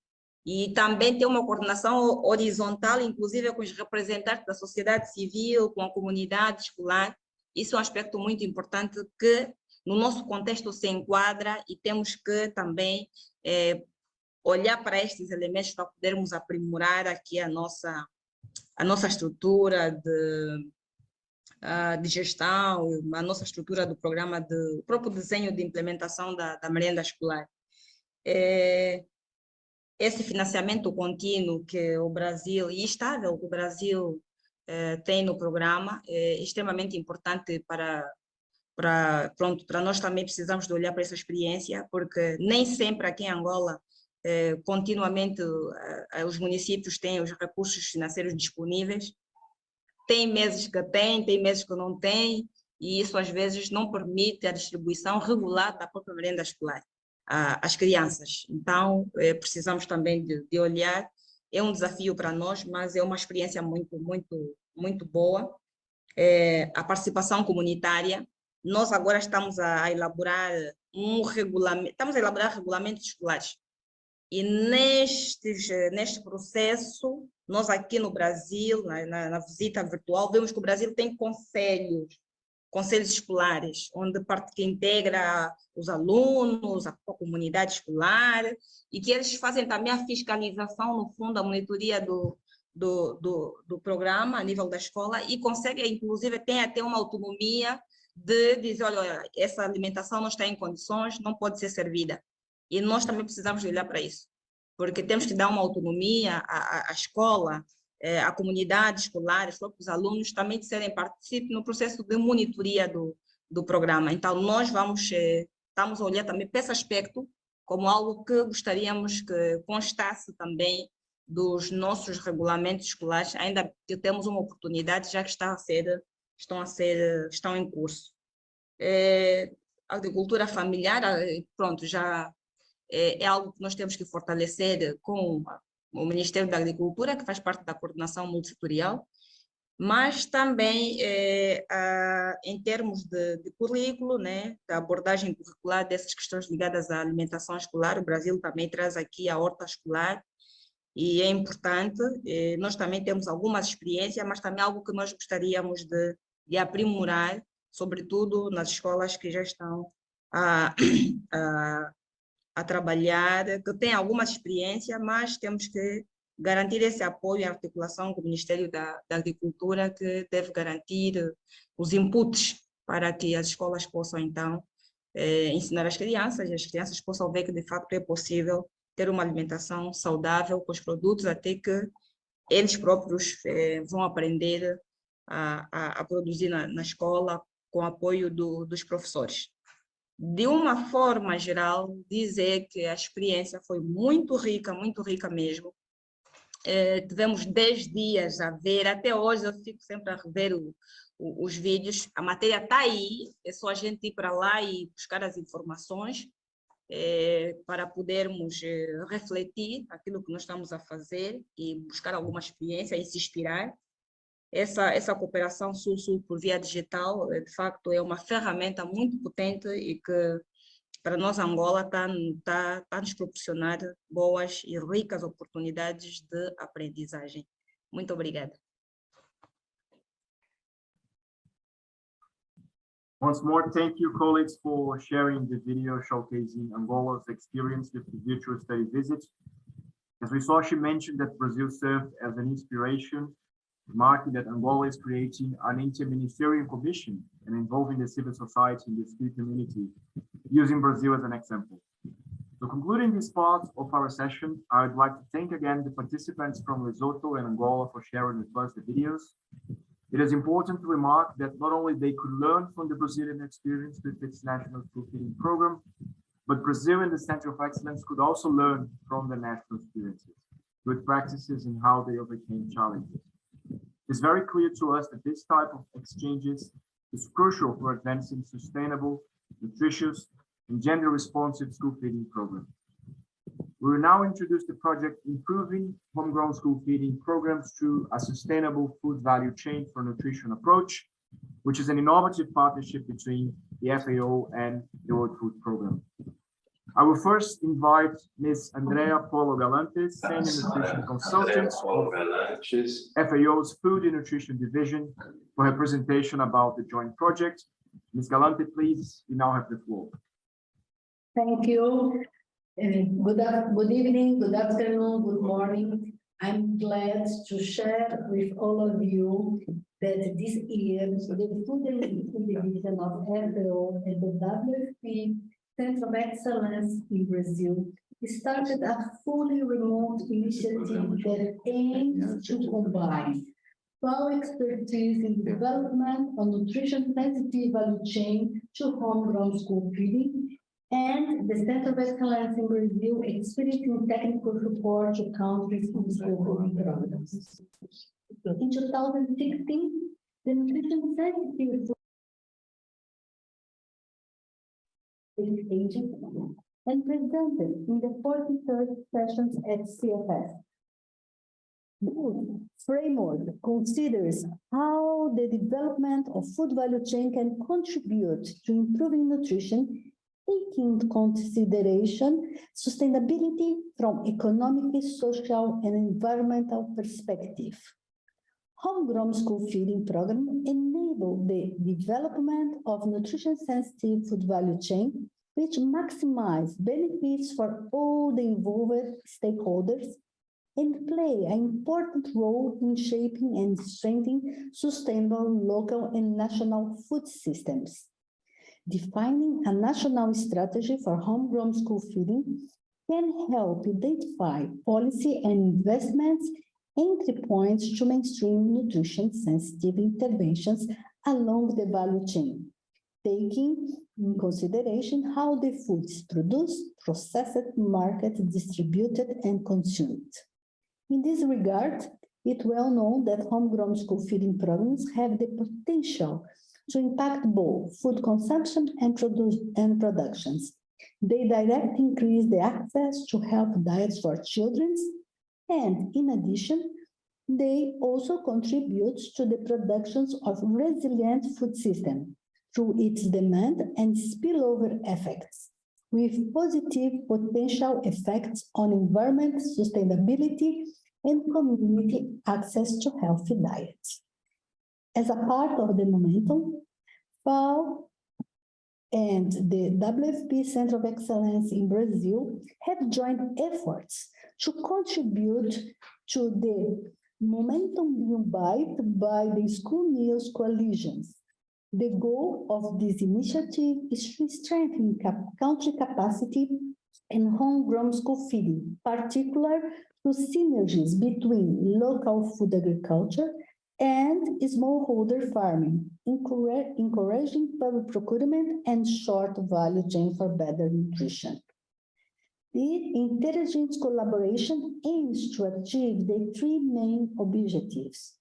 Speaker 9: e também ter uma coordenação horizontal, inclusive com os representantes da sociedade civil, com a comunidade escolar. Isso é um aspecto muito importante que no nosso contexto se enquadra, e temos que também olhar para estes elementos para podermos aprimorar aqui a nossa estrutura de gestão, a nossa estrutura do programa, o próprio desenho de implementação da merenda escolar. Esse financiamento contínuo que o Brasil, e estável, que o Brasil tem no programa, é extremamente importante para nós. Também precisamos de olhar para essa experiência, porque nem sempre aqui em Angola, continuamente, os municípios têm os recursos financeiros disponíveis. Tem meses que tem meses que não tem, e isso às vezes não permite a distribuição regular da própria merenda escolar às crianças. Então, precisamos também de olhar. É um desafio para nós, mas é uma experiência muito, muito, muito boa. A participação comunitária. Nós agora estamos a elaborar regulamentos escolares. E neste processo, nós aqui no Brasil, na visita virtual, vemos que o Brasil tem conselhos escolares, onde que integra os alunos, a comunidade escolar, e que eles fazem também a fiscalização, no fundo, a monitoria do programa a nível da escola, e conseguem, inclusive, tem até uma autonomia de dizer, olha, essa alimentação não está em condições, não pode ser servida. E nós também precisamos olhar para isso, porque temos que dar uma autonomia à escola, à comunidade escolar, os próprios alunos também participem no processo de monitoria do programa. Então, nós estamos a olhar também para esse aspecto como algo que gostaríamos que constasse também dos nossos regulamentos escolares, ainda que temos uma oportunidade, já que estão em curso. Agricultura familiar, pronto, já é algo que nós temos que fortalecer com o Ministério da Agricultura, que faz parte da coordenação multissetorial, mas também em termos de currículo, né, da abordagem curricular dessas questões ligadas à alimentação escolar. O Brasil também traz aqui a horta escolar, e é importante. Nós também temos algumas experiências, mas também algo que nós gostaríamos de aprimorar, sobretudo nas escolas que já estão a trabalhar, que têm alguma experiência, mas temos que garantir esse apoio e articulação com o Ministério da Agricultura, que deve garantir os inputs para que as escolas possam, então, ensinar as crianças, e as crianças possam ver que, de facto, é possível ter uma alimentação saudável com os produtos, até que eles próprios vão aprender a produzir na escola com apoio dos professores. De uma forma geral, dizer que a experiência foi muito rica mesmo. Tivemos 10 dias a ver, até hoje eu fico sempre a rever os vídeos, a matéria está aí, é só a gente ir para lá e buscar as informações para podermos refletir aquilo que nós estamos a fazer e buscar alguma experiência e se inspirar. Essa cooperação Sul-Sul por via digital, de facto, é uma ferramenta muito potente e que, para nós, Angola, está nos proporcionar boas e ricas oportunidades de aprendizagem. Muito obrigada.
Speaker 1: Once more, thank you, colleagues, for sharing the video showcasing Angola's experience with the virtual study visit. As we saw, she mentioned that Brazil served as an inspiration, marking that Angola is creating an interministerial commission and involving the civil society and the skill community, using Brazil as an example. So concluding this part of our session, I would like to thank again the participants from Lesotho and Angola for sharing with us the videos. It is important to remark that not only they could learn from the Brazilian experience with its national school feeding program, but Brazil and the Center of Excellence could also learn from the national experiences, good practices and how they overcame challenges. It's very clear to us that this type of exchanges is crucial for advancing sustainable, nutritious, and gender-responsive school feeding programs. We will now introduce the project Improving Homegrown School Feeding Programs through a Sustainable Food Value Chain for Nutrition approach, which is an innovative partnership between the FAO and the World Food Programme. I will first invite Ms. Andrea Polo Galantes, Senior Nutrition Consultant of FAO's Food and Nutrition Division, for her presentation about the joint project. Ms. Galante, please, you now have the floor.
Speaker 10: Thank you. Good evening, good afternoon, good morning. I'm glad to share with all of you that this year, the Food and Nutrition Division of FAO and the WFP Centre of Excellence in Brazil started a fully remote initiative that aims to combine FAO expertise in the development of nutrition-sensitive value chain to homegrown school feeding and the Center of Excellence in Brazil experience in technical support to countries in school feeding programs. In 2016, the nutrition-sensitive agency and presented in the 43rd sessions at CFS. This framework considers how the development of food value chain can contribute to improving nutrition, taking into consideration sustainability from economic, social, and environmental perspective. Homegrown school feeding program enable the development of nutrition-sensitive food value chain, which maximize benefits for all the involved stakeholders and play an important role in shaping and strengthening sustainable local and national food systems. Defining a national strategy for homegrown school feeding can help identify policy and investments entry points to mainstream nutrition-sensitive interventions along the value chain, taking in consideration how the food is produced, processed, marketed, distributed, and consumed. In this regard, it's well known that homegrown school feeding programs have the potential to impact both food consumption and productions. They directly increase the access to healthy diets for children, and in addition, they also contribute to the production of resilient food system through its demand and spillover effects, with positive potential effects on environment, sustainability, and community access to healthy diets. As a part of the momentum, FAO and the WFP Centre of Excellence in Brazil have joined efforts to contribute to the momentum being imbibed by the school meals coalitions. The goal of this initiative is to strengthen country capacity in homegrown school feeding, particularly through synergies between local food agriculture and smallholder farming, encouraging public procurement and short value chain for better nutrition. The intelligence collaboration aims to achieve the three main objectives.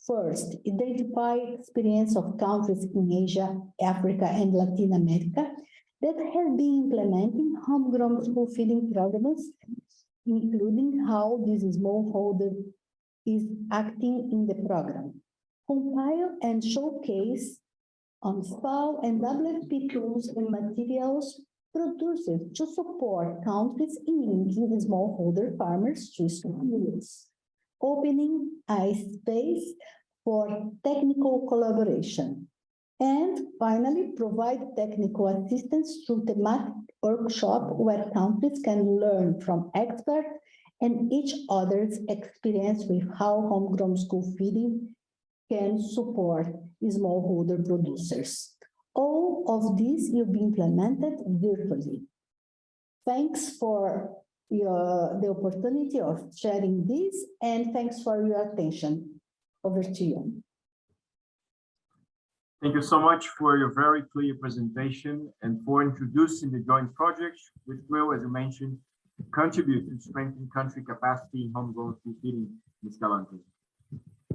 Speaker 10: First, identify experience of countries in Asia, Africa, and Latin America that have been implementing homegrown school feeding programs, including how this smallholder is acting in the program. Compile and showcase on FAO and WFP tools and materials produced to support countries in linking smallholder farmers to schools, opening a space for technical collaboration. And finally, provide technical assistance through thematic workshop where countries can learn from experts and each other's experience with how homegrown school feeding can support smallholder producers. All of this will be implemented virtually. Thanks for the opportunity of sharing this, and thanks for your attention. Over to you.
Speaker 1: Thank you so much for your very clear presentation and for introducing the joint project, which will, as you mentioned, contribute to strengthen country capacity in homegrown school feeding, Ms. Galante.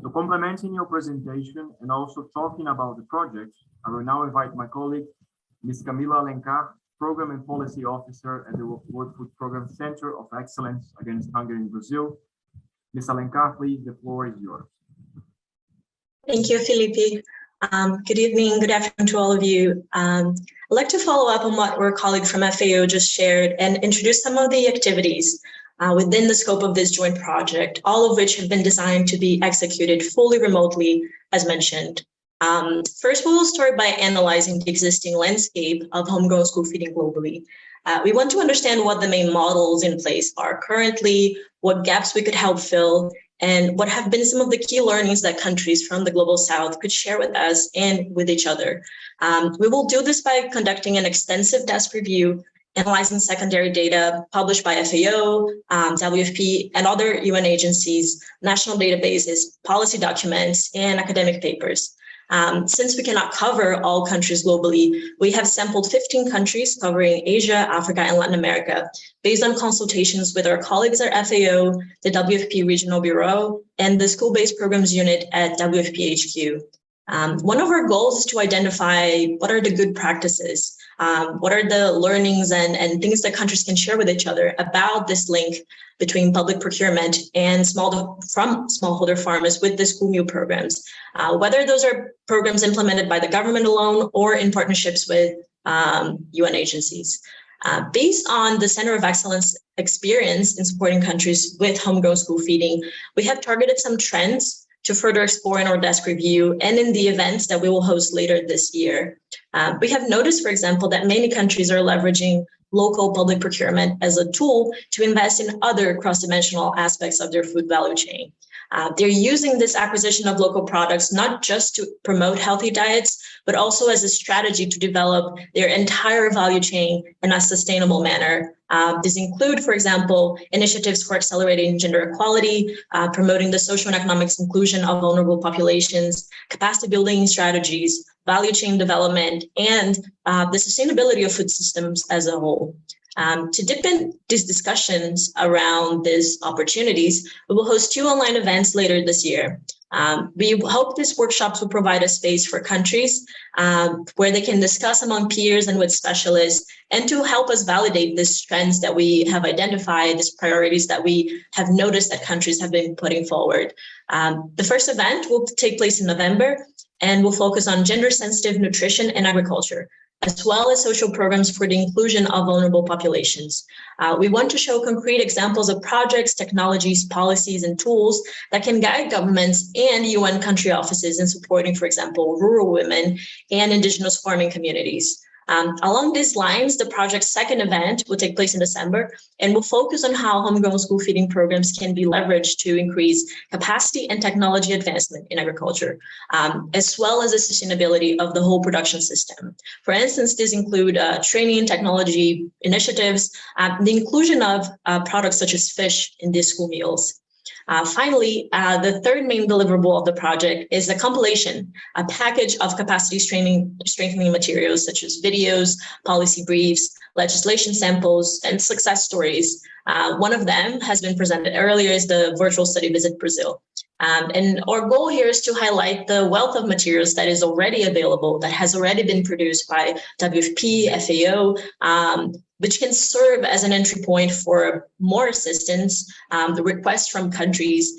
Speaker 1: So complementing your presentation and also talking about the project, I will now invite my colleague, Ms. Camila Alencar, Program and Policy Officer at the World Food Program Centre of Excellence against Hunger in Brazil. Ms. Alencar, please, the floor is yours.
Speaker 11: Thank you, Felipe. Good evening, good afternoon to all of you. I'd like to follow up on what our colleague from FAO just shared and introduce some of the activities within the scope of this joint project, all of which have been designed to be executed fully remotely, as mentioned. First, we will start by analyzing the existing landscape of homegrown school feeding globally. We want to understand what the main models in place are currently, what gaps we could help fill, and what have been some of the key learnings that countries from the Global South could share with us and with each other. We will do this by conducting an extensive desk review, analyzing secondary data published by FAO, WFP, and other UN agencies, national databases, policy documents, and academic papers. Since we cannot cover all countries globally, we have sampled 15 countries covering Asia, Africa, and Latin America, based on consultations with our colleagues at FAO, the WFP Regional Bureau, and the School-Based Programs Unit at WFP HQ. One of our goals is to identify what are the good practices, what are the learnings and things that countries can share with each other about this link between public procurement and smallholder farmers with the school meal programs, whether those are programs implemented by the government alone or in partnerships with UN agencies. Based on the Center of Excellence experience in supporting countries with homegrown school feeding, we have targeted some trends to further explore in our desk review and in the events that we will host later this year. We have noticed, for example, that many countries are leveraging local public procurement as a tool to invest in other cross-dimensional aspects of their food value chain. They're using this acquisition of local products not just to promote healthy diets, but also as a strategy to develop their entire value chain in a sustainable manner. These include, for example, initiatives for accelerating gender equality, promoting the social and economic inclusion of vulnerable populations, capacity building strategies, value chain development, and the sustainability of food systems as a whole. To deepen these discussions around these opportunities, we will host 2 online events later this year. We hope these workshops will provide a space for countries where they can discuss among peers and with specialists, and to help us validate these trends that we have identified, these priorities that we have noticed that countries have been putting forward. The first event will take place in November and will focus on gender-sensitive nutrition and agriculture, as well as social programs for the inclusion of vulnerable populations. We want to show concrete examples of projects, technologies, policies, and tools that can guide governments and UN country offices in supporting, for example, rural women and indigenous farming communities. Along these lines, the project's second event will take place in December and will focus on how homegrown school feeding programs can be leveraged to increase capacity and technology advancement in agriculture, as well as the sustainability of the whole production system. For instance, these include training technology initiatives, the inclusion of products such as fish in these school meals. Finally, the third main deliverable of the project is a compilation, a package of capacity strengthening materials such as videos, policy briefs, legislation samples, and success stories. One of them has been presented earlier is the virtual study visit Brazil. And our goal here is to highlight the wealth of materials that is already available, that has already been produced by WFP, FAO, which can serve as an entry point for more assistance, the requests from countries,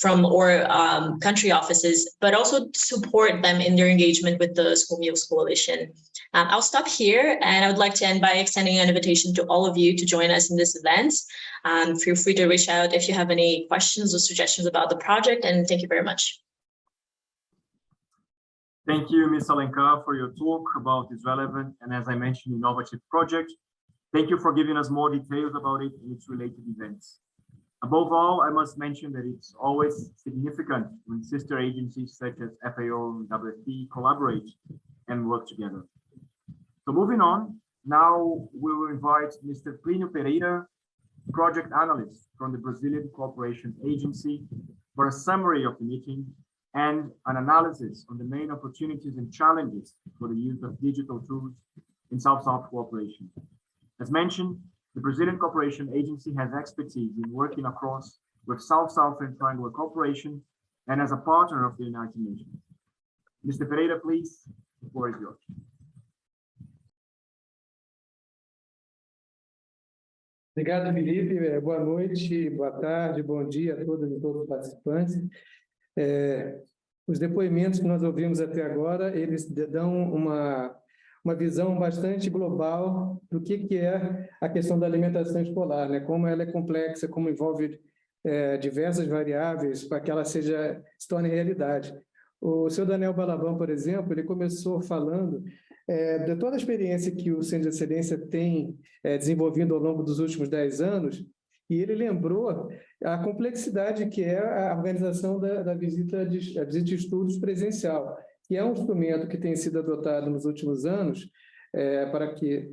Speaker 11: country offices, but also support them in their engagement with the School Meals Coalition. I'll stop here, and I would like to end by extending an invitation to all of you to join us in this event. Feel free to reach out if you have any questions or suggestions about the project, and thank you very much.
Speaker 1: Thank you, Ms. Alencar, for your talk about this relevant and, as I mentioned, innovative project. Thank you for giving us more details about it and its related events. Above all, I must mention that it's always significant when sister agencies such as FAO and WFP collaborate and work together. So moving on, now we will invite Mr. Plínio Pereira, project analyst from the Brazilian Cooperation Agency, for a summary of the meeting and an analysis on the main opportunities and challenges for the use of digital tools in South-South cooperation. As mentioned, the Brazilian Cooperation Agency has expertise in working across with South-South and Triangular cooperation and as a partner of the United Nations. Mr. Pereira, please, the floor is yours.
Speaker 12: Obrigado, Felipe. Boa noite, boa tarde, bom dia a todas e todos os participantes. Os depoimentos que nós ouvimos até agora, eles dão uma visão bastante global do que é a questão da alimentação escolar, né? Como ela é complexa, como envolve diversas variáveis para que ela se torne realidade. O senhor Daniel Balabão, por exemplo, ele começou falando de toda a experiência que o Centro de Excelência tem desenvolvido ao longo dos últimos 10 anos, e ele lembrou a complexidade que é a organização da visita de estudos presencial, que é um instrumento que tem sido adotado nos últimos anos para que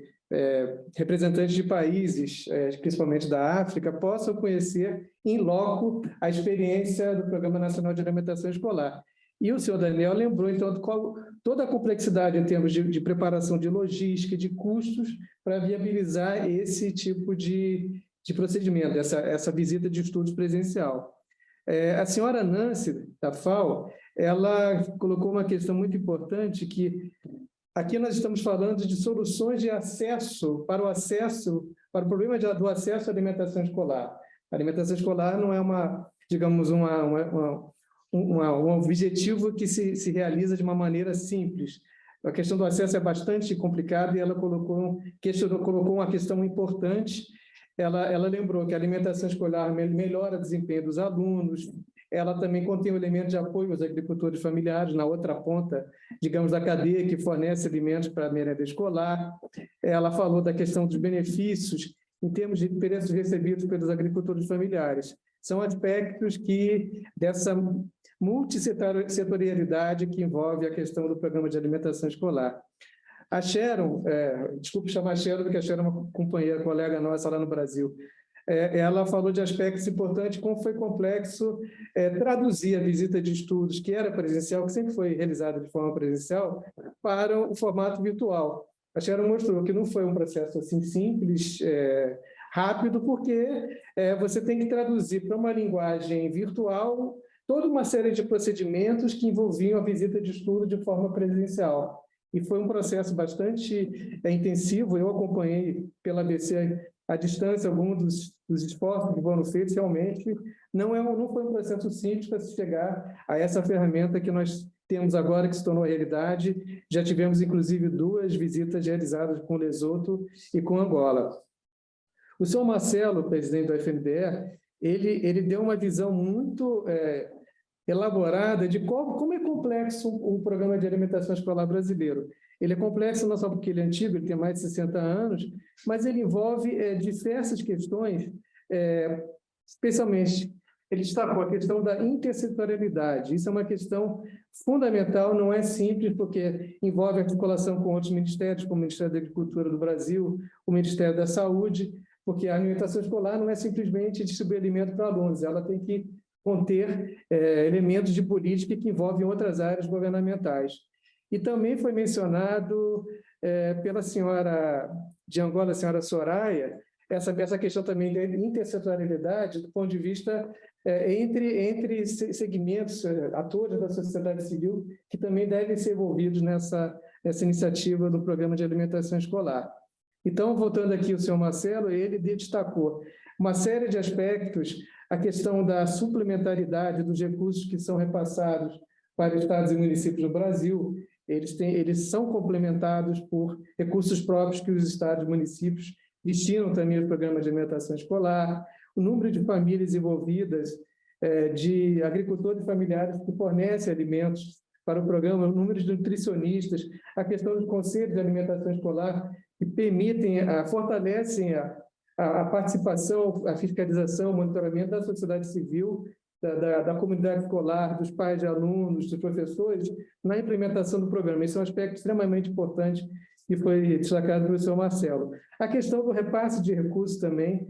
Speaker 12: representantes de países, principalmente da África, possam conhecer em loco a experiência do Programa Nacional de Alimentação Escolar. E o senhor Daniel lembrou, então, toda a complexidade em termos de preparação de logística e de custos para viabilizar esse tipo de procedimento, essa visita de estudos presencial. A senhora Nancy, da FAO, ela colocou uma questão muito importante, que aqui nós estamos falando de soluções de acesso, para o problema do acesso à alimentação escolar. A alimentação escolar não é digamos, um objetivo que se realiza de uma maneira simples. A questão do acesso é bastante complicada e ela colocou uma questão importante. Ela lembrou que a alimentação escolar melhora o desempenho dos alunos, ela também contém um elemento de apoio aos agricultores familiares, na outra ponta, digamos, da cadeia que fornece alimentos para a merenda escolar. Ela falou da questão dos benefícios em termos de preços recebidos pelos agricultores familiares. São aspectos dessa multissetorialidade que envolve a questão do programa de alimentação escolar. A Sharon, desculpe chamar a Sharon, porque a Sharon é uma companheira, colega nossa lá no Brasil, ela falou de aspectos importantes, como foi complexo traduzir a visita de estudos, que era presencial, que sempre foi realizada de forma presencial, para o formato virtual. A Sharon mostrou que não foi um processo assim simples, rápido, porque você tem que traduzir para uma linguagem virtual toda uma série de procedimentos que envolviam a visita de estudo de forma presencial. E foi um processo bastante intensivo. Eu acompanhei pela ABC à distância alguns dos esforços que foram feitos. Realmente não foi um processo simples para se chegar a essa ferramenta que nós temos agora, que se tornou realidade. Já tivemos, inclusive, 2 visitas realizadas com Lesoto e com Angola. O senhor Marcelo, presidente do FNDE, ele deu uma visão muito elaborada de como é complexo o programa de alimentação escolar brasileiro. Ele é complexo não só porque ele é antigo, ele tem mais de 60 anos, mas ele envolve diversas questões, especialmente, ele destacou a questão da intersetorialidade. Isso é uma questão fundamental, não é simples, porque envolve articulação com outros ministérios, como o Ministério da Agricultura do Brasil, o Ministério da Saúde, porque a alimentação escolar não é simplesmente distribuir alimento para alunos, ela tem que conter elementos de política que envolvem outras áreas governamentais. E também foi mencionado pela senhora de Angola, a senhora Soraya, essa questão também da intersetorialidade do ponto de vista entre segmentos, atores da sociedade civil, que também devem ser envolvidos nessa iniciativa do Programa de Alimentação Escolar. Então, voltando aqui ao senhor Marcelo, ele destacou uma série de aspectos, a questão da suplementaridade dos recursos que são repassados para estados e municípios no Brasil. Eles são complementados por recursos próprios que os estados e municípios destinam também ao programa de alimentação escolar, o número de famílias envolvidas, de agricultores familiares que fornecem alimentos para o programa, o número de nutricionistas, a questão dos conselhos de alimentação escolar, que permitem, fortalecem a participação, a fiscalização, o monitoramento da sociedade civil, da comunidade escolar, dos pais de alunos, dos professores, na implementação do programa. Esse é um aspecto extremamente importante que foi destacado pelo senhor Marcelo. A questão do repasse de recursos também,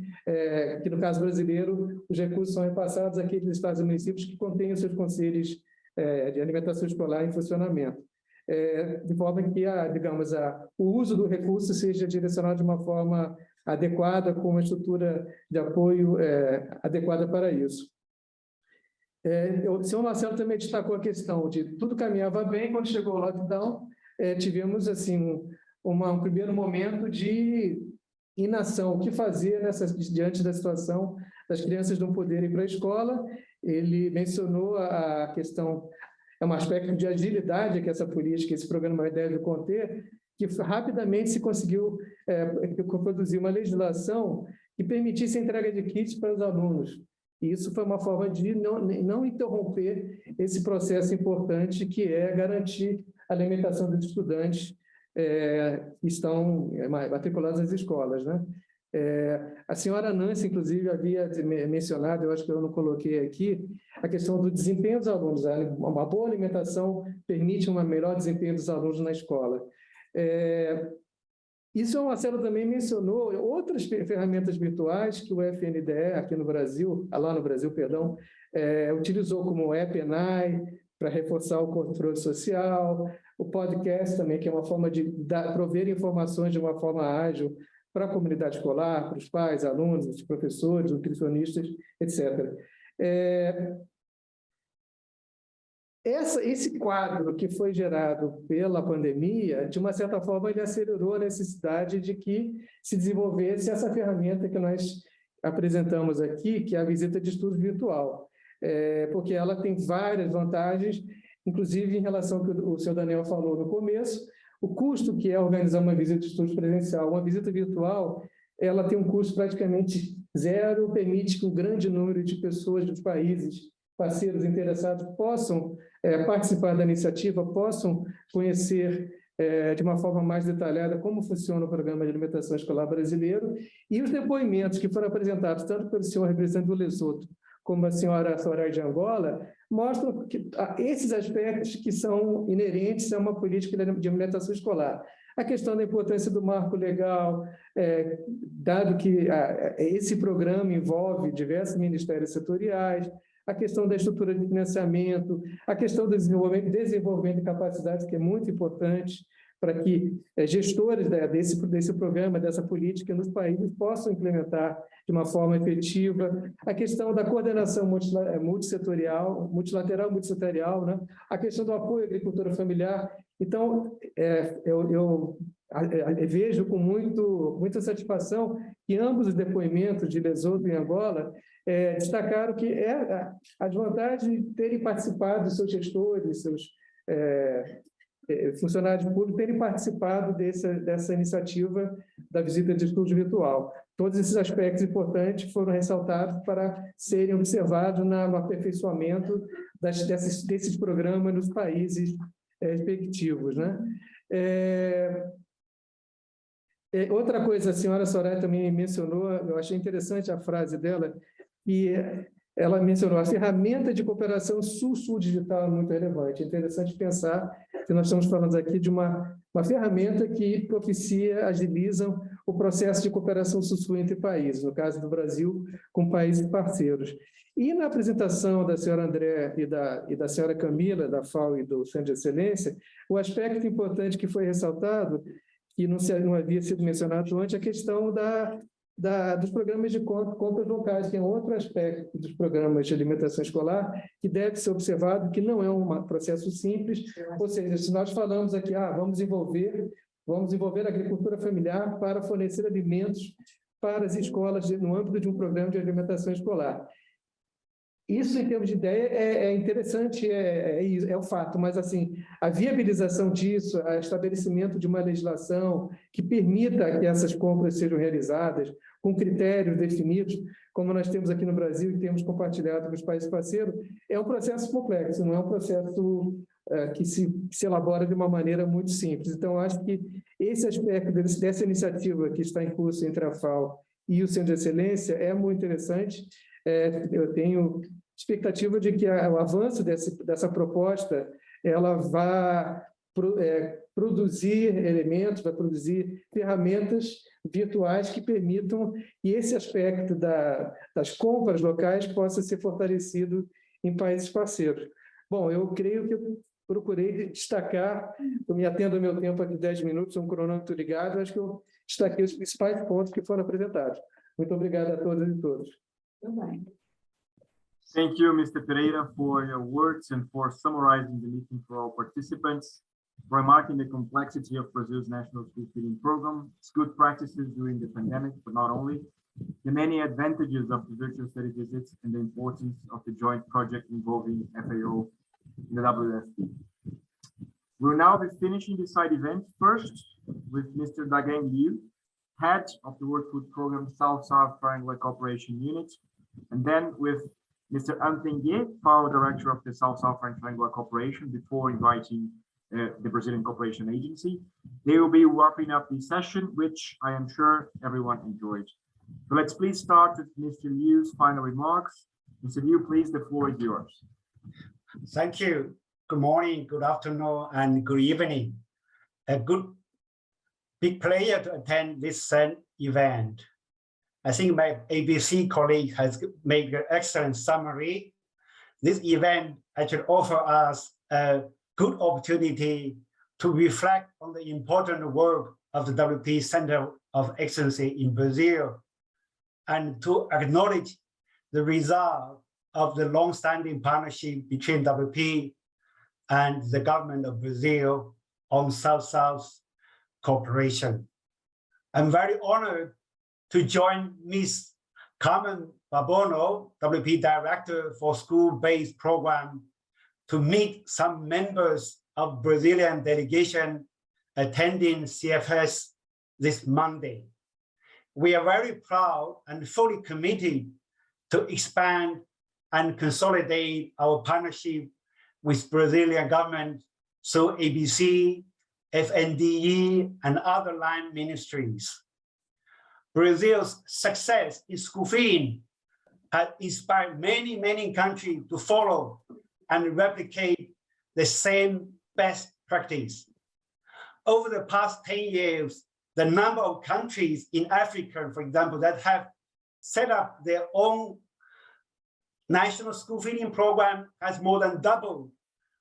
Speaker 12: que no caso brasileiro, os recursos são repassados àqueles estados e municípios que contêm os seus conselhos de alimentação escolar em funcionamento, de forma que, digamos, o uso do recurso seja direcionado de uma forma adequada, com uma estrutura de apoio adequada para isso. O senhor Marcelo também destacou a questão de tudo caminhava bem, quando chegou o lockdown, tivemos assim, um primeiro momento de inação, o que fazer diante da situação das crianças não poderem ir para a escola. Ele mencionou a questão, um aspecto de agilidade que essa política, esse programa deve conter, que rapidamente se conseguiu produzir uma legislação que permitisse a entrega de kits para os alunos. E isso foi uma forma de não interromper esse processo importante, que é garantir a alimentação dos estudantes que estão matriculados nas escolas, né? A senhora Nancy, inclusive, havia mencionado, eu acho que eu não coloquei aqui, a questão do desempenho dos alunos. Uma boa alimentação permite um melhor desempenho dos alunos na escola. Isso o Marcelo também mencionou outras ferramentas virtuais que o FNDE, aqui no Brasil, lá no Brasil, perdão, utilizou, como o PNAE, para reforçar o controle social, o podcast também, que é uma forma de prover informações de uma forma ágil para a comunidade escolar, para os pais, alunos, professores, nutricionistas, etc. Esse quadro que foi gerado pela pandemia, de uma certa forma, ele acelerou a necessidade de que se desenvolvesse essa ferramenta que nós apresentamos aqui, que é a visita de estudo virtual, porque ela tem várias vantagens, inclusive em relação ao que o senhor Daniel falou no começo, o custo que é organizar uma visita de estudos presencial. Uma visita virtual, ela tem um custo praticamente zero, permite que um grande número de pessoas dos países parceiros interessados possam participar da iniciativa, possam conhecer de uma forma mais detalhada como funciona o Programa de Alimentação Escolar Brasileiro, e os depoimentos que foram apresentados tanto pelo senhor representante do Lesoto como a senhora Soraya de Angola, mostram que esses aspectos que são inerentes a uma política de alimentação escolar. A questão da importância do marco legal, dado que esse programa envolve diversos ministérios setoriais, a questão da estrutura de financiamento, a questão do desenvolvimento de capacidades, que é muito importante para que gestores desse programa, dessa política nos países possam implementar de uma forma efetiva, a questão da coordenação multissetorial, multissetorial, né? A questão do apoio à agricultura familiar. Então, eu vejo com muita satisfação que ambos os depoimentos de Lesoto e Angola destacaram que as vantagens de terem participado, seus gestores, seus funcionários públicos terem participado dessa iniciativa da visita de estudo virtual. Todos esses aspectos importantes foram ressaltados para serem observados no aperfeiçoamento desses programas nos países respectivos, né? Outra coisa, a senhora Soraya também mencionou, eu achei interessante a frase dela, e ela mencionou a ferramenta de cooperação sul-sul digital é muito relevante. É interessante pensar que nós estamos falando aqui de uma ferramenta que propicia, agiliza o processo de cooperação sul-sul entre países, no caso do Brasil, com países parceiros. E na apresentação da senhora André e da senhora Camila, da FAO e do Centro de Excelência, o aspecto importante que foi ressaltado, que não havia sido mencionado antes, a questão dos programas de compras locais, que é outro aspecto dos programas de alimentação escolar, que deve ser observado, que não é um processo simples, ou seja, se nós falamos aqui, vamos envolver a agricultura familiar para fornecer alimentos para as escolas no âmbito de um programa de alimentação escolar. Isso, em termos de ideia, é interessante, é o fato, mas assim, a viabilização disso, o estabelecimento de uma legislação que permita que essas compras sejam realizadas com critérios definidos, como nós temos aqui no Brasil e temos compartilhado com os países parceiros, é um processo complexo, não é um processo que se elabora de uma maneira muito simples. Então, acho que esse aspecto dessa iniciativa que está em curso entre a FAO e o Centro de Excelência é muito interessante. Eu tenho expectativa de que o avanço dessa proposta ela vai produzir elementos, vai produzir ferramentas virtuais que permitam que esse aspecto das compras locais possa ser fortalecido em países parceiros. Bom, eu creio que eu procurei destacar, eu me atendo ao meu tempo aqui de 10 minutos, um cronômetro ligado, acho que eu destaquei os principais pontos que foram apresentados. Muito obrigado a todas e todos.
Speaker 1: Thank you, Mr. Pereira, for your words and for summarizing the meeting for all participants, remarking the complexity of Brazil's national school feeding program, its good practices during the pandemic, but not only, the many advantages of the virtual study visits and the importance of the joint project involving FAO and the WFP. We'll now be finishing the side event first with Mr. Dagen Liu, head of the World Food Program South-South Triangular Cooperation Unit, and then with Mr. FNDE, FAO Director of the South-South Triangular Cooperation, before inviting the Brazilian Cooperation Agency. They will be wrapping up the session, which I am sure everyone enjoyed. So let's please start with Mr. Liu's final remarks. Mr. Liu, please, the floor is yours.
Speaker 13: Thank you. Good morning, good afternoon, and good evening. A big pleasure to attend this event. I think my ABC colleague has made an excellent summary. This event actually offers us a good opportunity to reflect on the important work of the WFP Centre of Excellence in Brazil and to acknowledge the result of the long-standing partnership between WFP and the government of Brazil on South-South cooperation. I'm very honored to join Ms. Carmen Barbono, WFP Director for School-Based Program, to meet some members of Brazilian delegation attending CFS this Monday. We are very proud and fully committed to expand and consolidate our partnership with Brazilian government through ABC, FNDE, and other line ministries. Brazil's success in school feeding has inspired many countries to follow and replicate the same best practice. Over the past 10 years, the number of countries in Africa, for example, that have set up their own national school feeding program has more than doubled,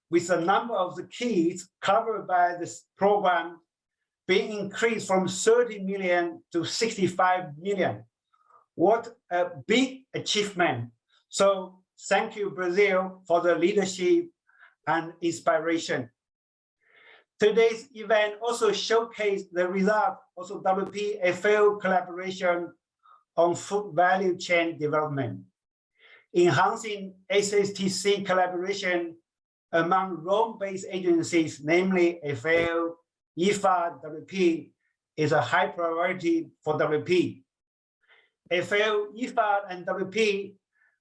Speaker 13: with the number of the kids covered by this program being increased from 30 million to 65 million. What a big achievement. So thank you, Brazil, for the leadership and inspiration. Today's event also showcased the result of WFP FAO collaboration on food value chain development, enhancing SSTC collaboration among Rome-based agencies, namely FAO, IFAD, WFP, is a high priority for WFP. FAO, IFAD, and WFP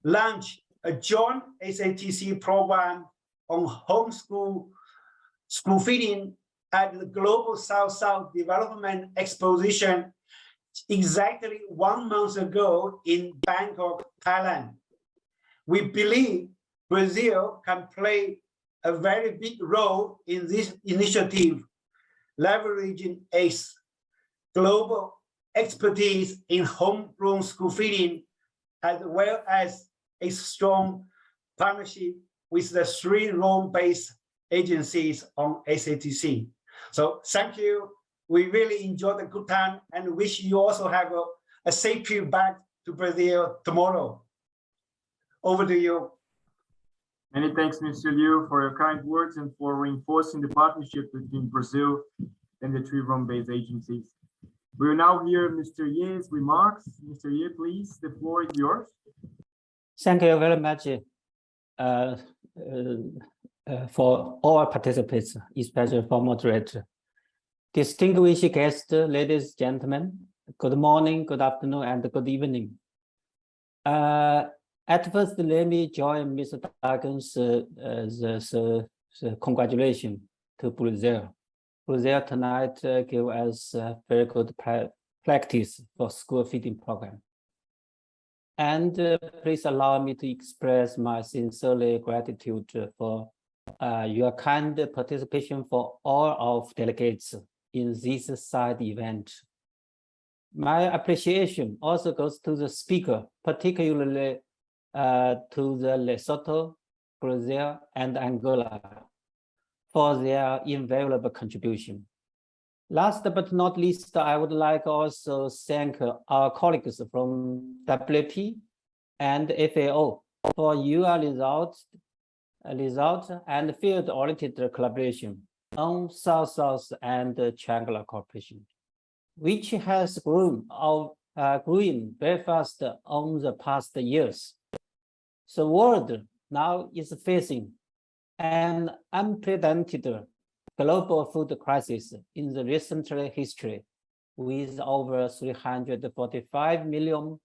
Speaker 13: launched a joint SATC program on homeschool school feeding at the Global South-South Development Exposition exactly 1 month ago in Bangkok, Thailand. We believe Brazil can play a very big role in this initiative, leveraging ACE, Global expertise in homegrown school feeding, as well as a strong partnership with the 3 Rome-based agencies on SATC. So thank you. We really enjoyed a good time and wish you also have a safe trip back to Brazil tomorrow. Over to you.
Speaker 1: Many thanks, Mr. Liu, for your kind words and for reinforcing the partnership between Brazil and the 3 Rome-based agencies. We will now hear Mr. Ye's remarks. Mr. Ye, please, the floor is yours.
Speaker 14: Thank you very much for all participants, especially for moderator. Distinguished guests, ladies and gentlemen, good morning, good afternoon, and good evening. At first, let me join Mr. Dagen's congratulations to Brazil. Brazil tonight give us very good practice for school feeding program. And please allow me to express my sincere gratitude for your kind participation for all of delegates in this side event. My appreciation also goes to the speaker, particularly to the Lesotho, Brazil, and Angola for their invaluable contribution. Last but not least, I would like also thank our colleagues from WFP and FAO for your results and field-oriented collaboration on South-South and Triangular cooperation, which has grown very fast on the past years. The world now is facing an unprecedented global food crisis in the recent history, with over 345 million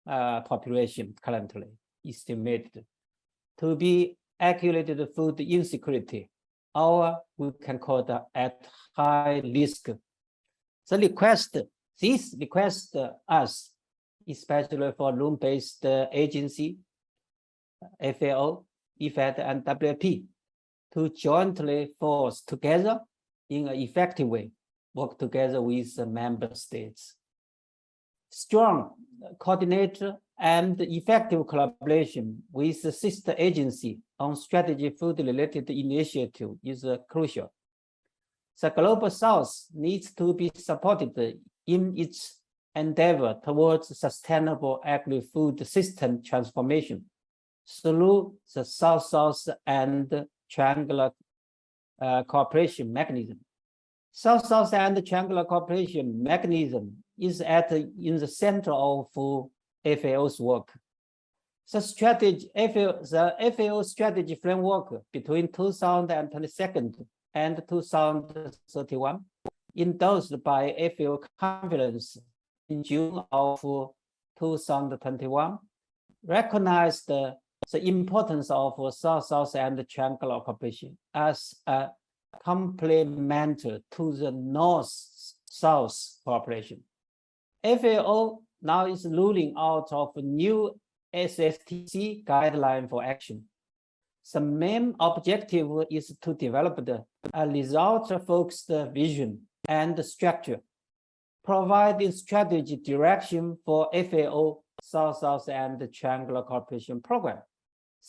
Speaker 14: population currently estimated to be accumulated food insecurity, or we can call it at high risk. This request us, especially for Rome-based agency, FAO, IFAD, and WFP, to jointly force together in an effective way, work together with the member states. Strong, coordinated, and effective collaboration with the sister agency on strategy food-related initiative is crucial. The Global South needs to be supported in its endeavor towards sustainable agri-food system transformation through the South-South and Triangular cooperation mechanism. South-South and Triangular cooperation mechanism is in the center of FAO's work. The FAO strategy framework between 2022 and 2031, endorsed by FAO conference in June of 2021, recognized the importance of South-South and Triangular cooperation as a complement to the North-South cooperation. FAO now is ruling out of a new SSTC guideline for action. The main objective is to develop a result-focused vision and structure, providing strategy direction for FAO South-South and Triangular cooperation program.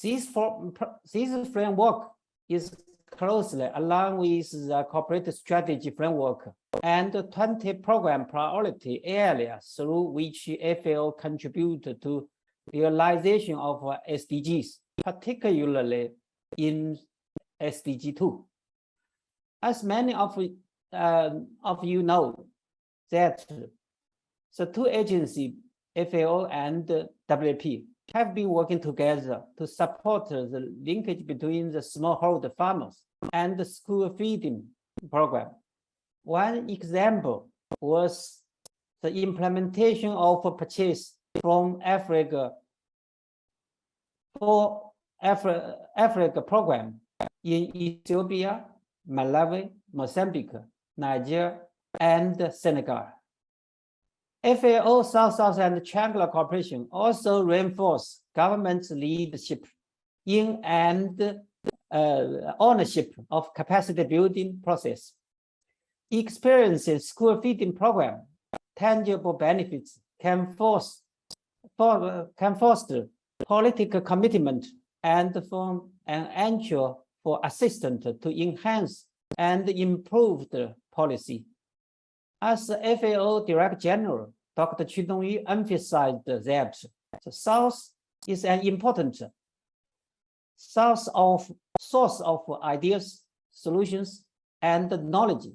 Speaker 14: This framework is closely aligned with the corporate strategy framework and 20 program priority areas through which FAO contribute to realization of SDGs, particularly in SDG 2. As many of you know, that the 2 agencies, FAO and WFP, have been working together to support the linkage between the smallholder farmers and the school feeding program. One example was the implementation of a purchase from Africa program in Ethiopia, Malawi, Mozambique, Nigeria, and Senegal. FAO South-South and Triangular cooperation also reinforce government's leadership in and ownership of capacity building process. Experiencing school feeding program tangible benefits can foster political commitment and form an anchor for assistance to enhance and improve the policy. As the FAO Director General, Dr. Qu Dongyu emphasized that the South is an important source of ideas, solutions, and knowledge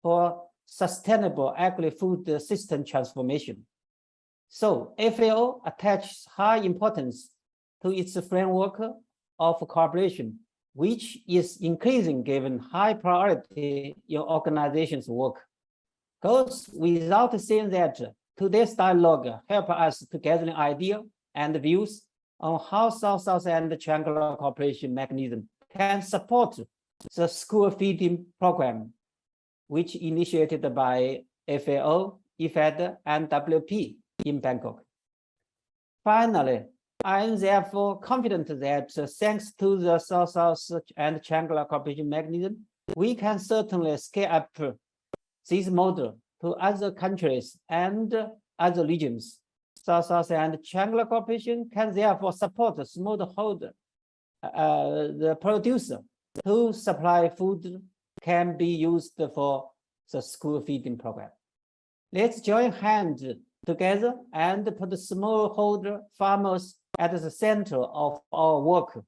Speaker 14: for sustainable agri-food system transformation. So FAO attaches high importance to its framework of cooperation, which is increasing given high priority in organizations' work. Goes without saying that today's dialogue helps us to gather ideas and views on how South-South and triangular cooperation mechanism can support the school feeding program, which initiated by FAO, IFAD, and WFP in Bangkok. Finally, I am therefore confident that thanks to the South-South and triangular cooperation mechanism, we can certainly scale up this model to other countries and other regions. South-South and triangular cooperation can therefore support the smallholder, the producer, whose supply food can be used for the school feeding program. Let's join hands together and put the smallholder farmers at the center of our work,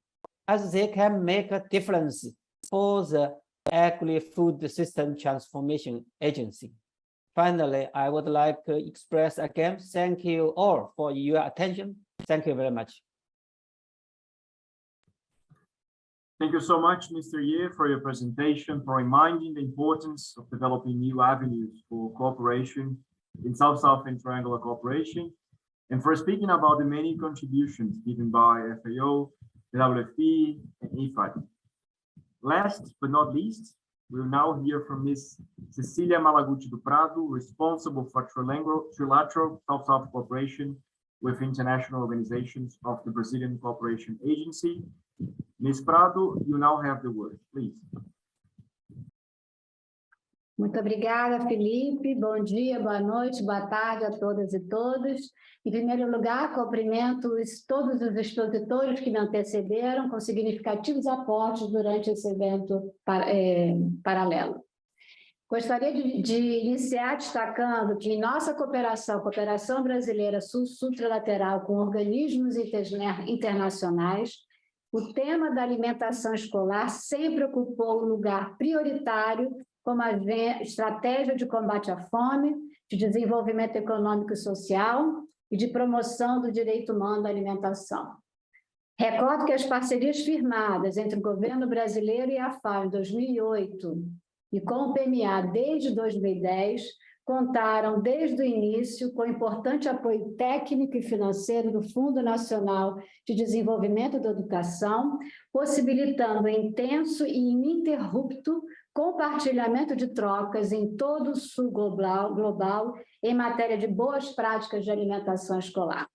Speaker 14: as they can make a difference for the agri-food system transformation agency. Finally, I would like to express again, thank you all for your attention. Thank you very much.
Speaker 1: Thank you so much, Mr. Ye, for your presentation, for reminding the importance of developing new avenues for cooperation in South-South and triangular cooperation, and for speaking about the many contributions given by FAO, WFP, and IFAD. Last but not least, we'll now hear from Ms. Cecilia Malaguti do Prado, responsible for trilateral South-South cooperation with international organizations of the Brazilian Cooperation Agency. Ms. Prado, you now have the word, please.
Speaker 10: Muito obrigada, Felipe. Bom dia, boa noite, boa tarde a todas e todos. Em primeiro lugar, cumprimento todos os expositores que me antecederam com significativos aportes durante esse evento paralelo. Gostaria de iniciar destacando que em nossa cooperação brasileira sul-sul trilateral com organismos internacionais, o tema da alimentação escolar sempre ocupou um lugar prioritário como a estratégia de combate à fome, de desenvolvimento econômico e social e de promoção do direito humano à alimentação. Recordo que as parcerias firmadas entre o governo brasileiro e a FAO em 2008 e com o PNAE desde 2010 contaram desde o início com importante apoio técnico e financeiro do Fundo Nacional de Desenvolvimento da Educação, possibilitando intenso e ininterrupto compartilhamento de trocas em todo o sul global em matéria de boas práticas de alimentação escolar.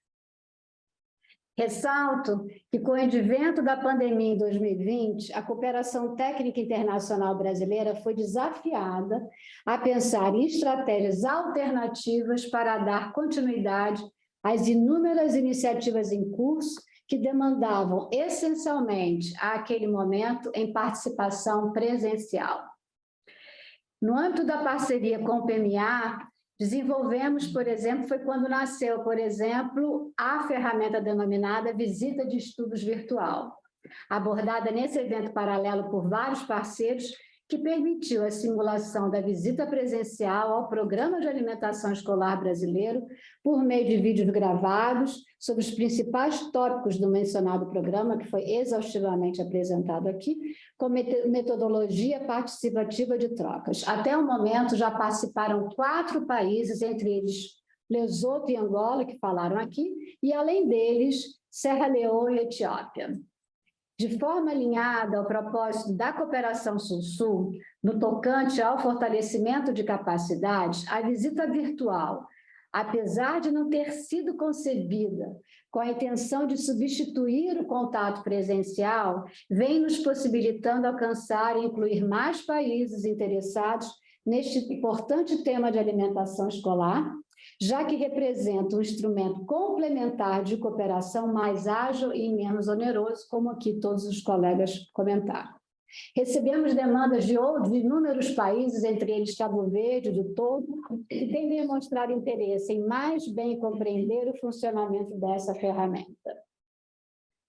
Speaker 10: Ressalto que, com o advento da pandemia em 2020, a cooperação técnica internacional brasileira foi desafiada a pensar em estratégias alternativas para dar continuidade às inúmeras iniciativas em curso que demandavam essencialmente, àquele momento, em participação presencial. No âmbito da parceria com o PNAE, desenvolvemos, por exemplo, foi quando nasceu, por exemplo, a ferramenta denominada Visita de Estudos Virtual, abordada nesse evento paralelo por vários parceiros, que permitiu a simulação da visita presencial ao Programa de Alimentação Escolar Brasileiro por meio de vídeos gravados sobre os principais tópicos do mencionado programa, que foi exaustivamente apresentado aqui, com metodologia participativa de trocas. Até o momento já participaram 4 países, entre eles Lesoto e Angola, que falaram aqui, e além deles, Serra Leoa e Etiópia. De forma alinhada ao propósito da cooperação Sul-Sul, no tocante ao fortalecimento de capacidades, a visita virtual, apesar de não ter sido concebida com a intenção de substituir o contato presencial, vem nos possibilitando alcançar e incluir mais países interessados neste importante tema de alimentação escolar, já que representa um instrumento complementar de cooperação mais ágil e menos oneroso, como aqui todos os colegas comentaram. Recebemos demandas de inúmeros países, entre eles Cabo Verde, do todo, que têm demonstrado interesse em mais bem compreender o funcionamento dessa ferramenta.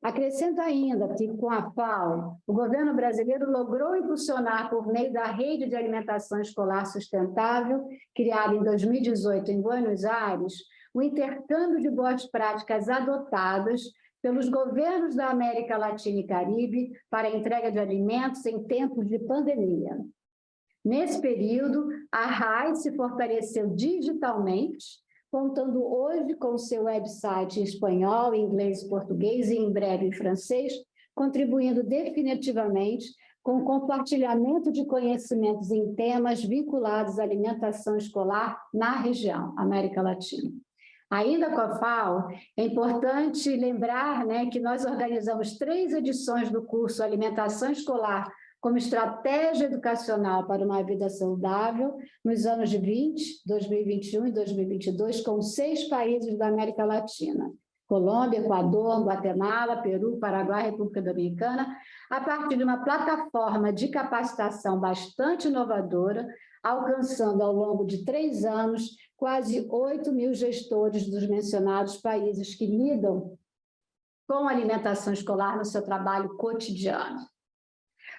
Speaker 10: Acrescento ainda que, com a FAO, o governo brasileiro logrou impulsionar, por meio da Rede de Alimentação Escolar Sustentável, criada em 2018 em Buenos Aires, o intercâmbio de boas práticas adotadas pelos governos da América Latina e Caribe para a entrega de alimentos em tempos de pandemia. Nesse período, a RAI se fortaleceu digitalmente, contando hoje com seu website em espanhol, inglês, português e em breve em francês, contribuindo definitivamente com o compartilhamento de conhecimentos em temas vinculados à alimentação escolar na região, América Latina. Ainda com a FAO, é importante lembrar, que nós organizamos 3 edições do curso Alimentação Escolar como estratégia educacional para uma vida saudável nos anos de 2021 e 2022, com 6 países da América Latina: Colômbia, Equador, Guatemala, Peru, Paraguai, República Dominicana, a partir de uma plataforma de capacitação bastante inovadora, alcançando ao longo de 3 anos quase 8.000 gestores dos mencionados países que lidam com alimentação escolar no seu trabalho cotidiano.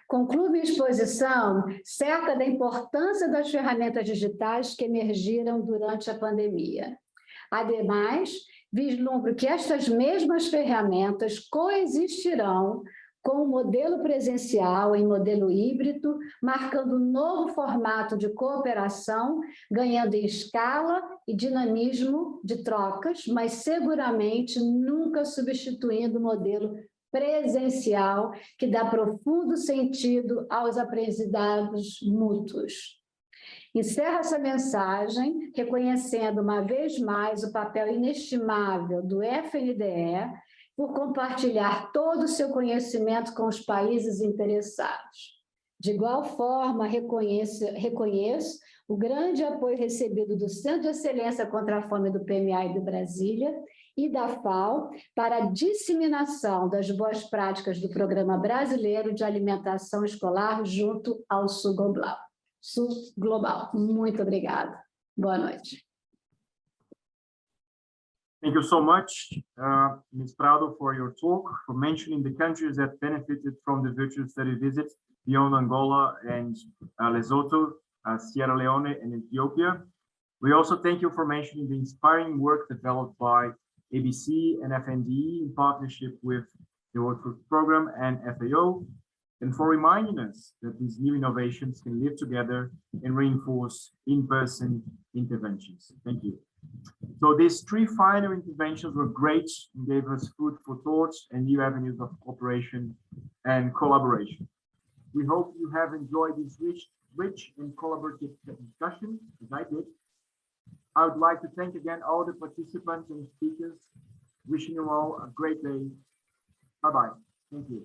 Speaker 10: Concluo minha exposição certa da importância das ferramentas digitais que emergiram durante a pandemia. Ademais, vislumbro que estas mesmas ferramentas coexistirão com o modelo presencial em modelo híbrido, marcando um novo formato de cooperação, ganhando em escala e dinamismo de trocas, mas seguramente nunca substituindo o modelo presencial, que dá profundo sentido aos aprendizados mútuos. Encerro essa mensagem reconhecendo uma vez mais o papel inestimável do FNDE por compartilhar todo o seu conhecimento com os países interessados. De igual forma, reconheço o grande apoio recebido do Centro de Excelência contra a Fome do PNAE de Brasília e da FAO para a disseminação das boas práticas do Programa Brasileiro de Alimentação Escolar junto ao Sul Global. Muito obrigada. Boa noite.
Speaker 1: Thank you so much, Ms. Prado, for your talk, for mentioning the countries that benefited from the virtual study visit beyond Angola and Lesotho, Sierra Leone, and Ethiopia. We also thank you for mentioning the inspiring work developed by ABC and FNDE in partnership with the World Food Programme and FAO, and for reminding us that these new innovations can live together and reinforce in-person interventions. Thank you. So these 3 final interventions were great and gave us food for thought and new avenues of cooperation and collaboration. We hope you have enjoyed this rich and collaborative discussion, as I did. I would like to thank again all the participants and speakers. Wishing you all a great day. Bye-bye. Thank you.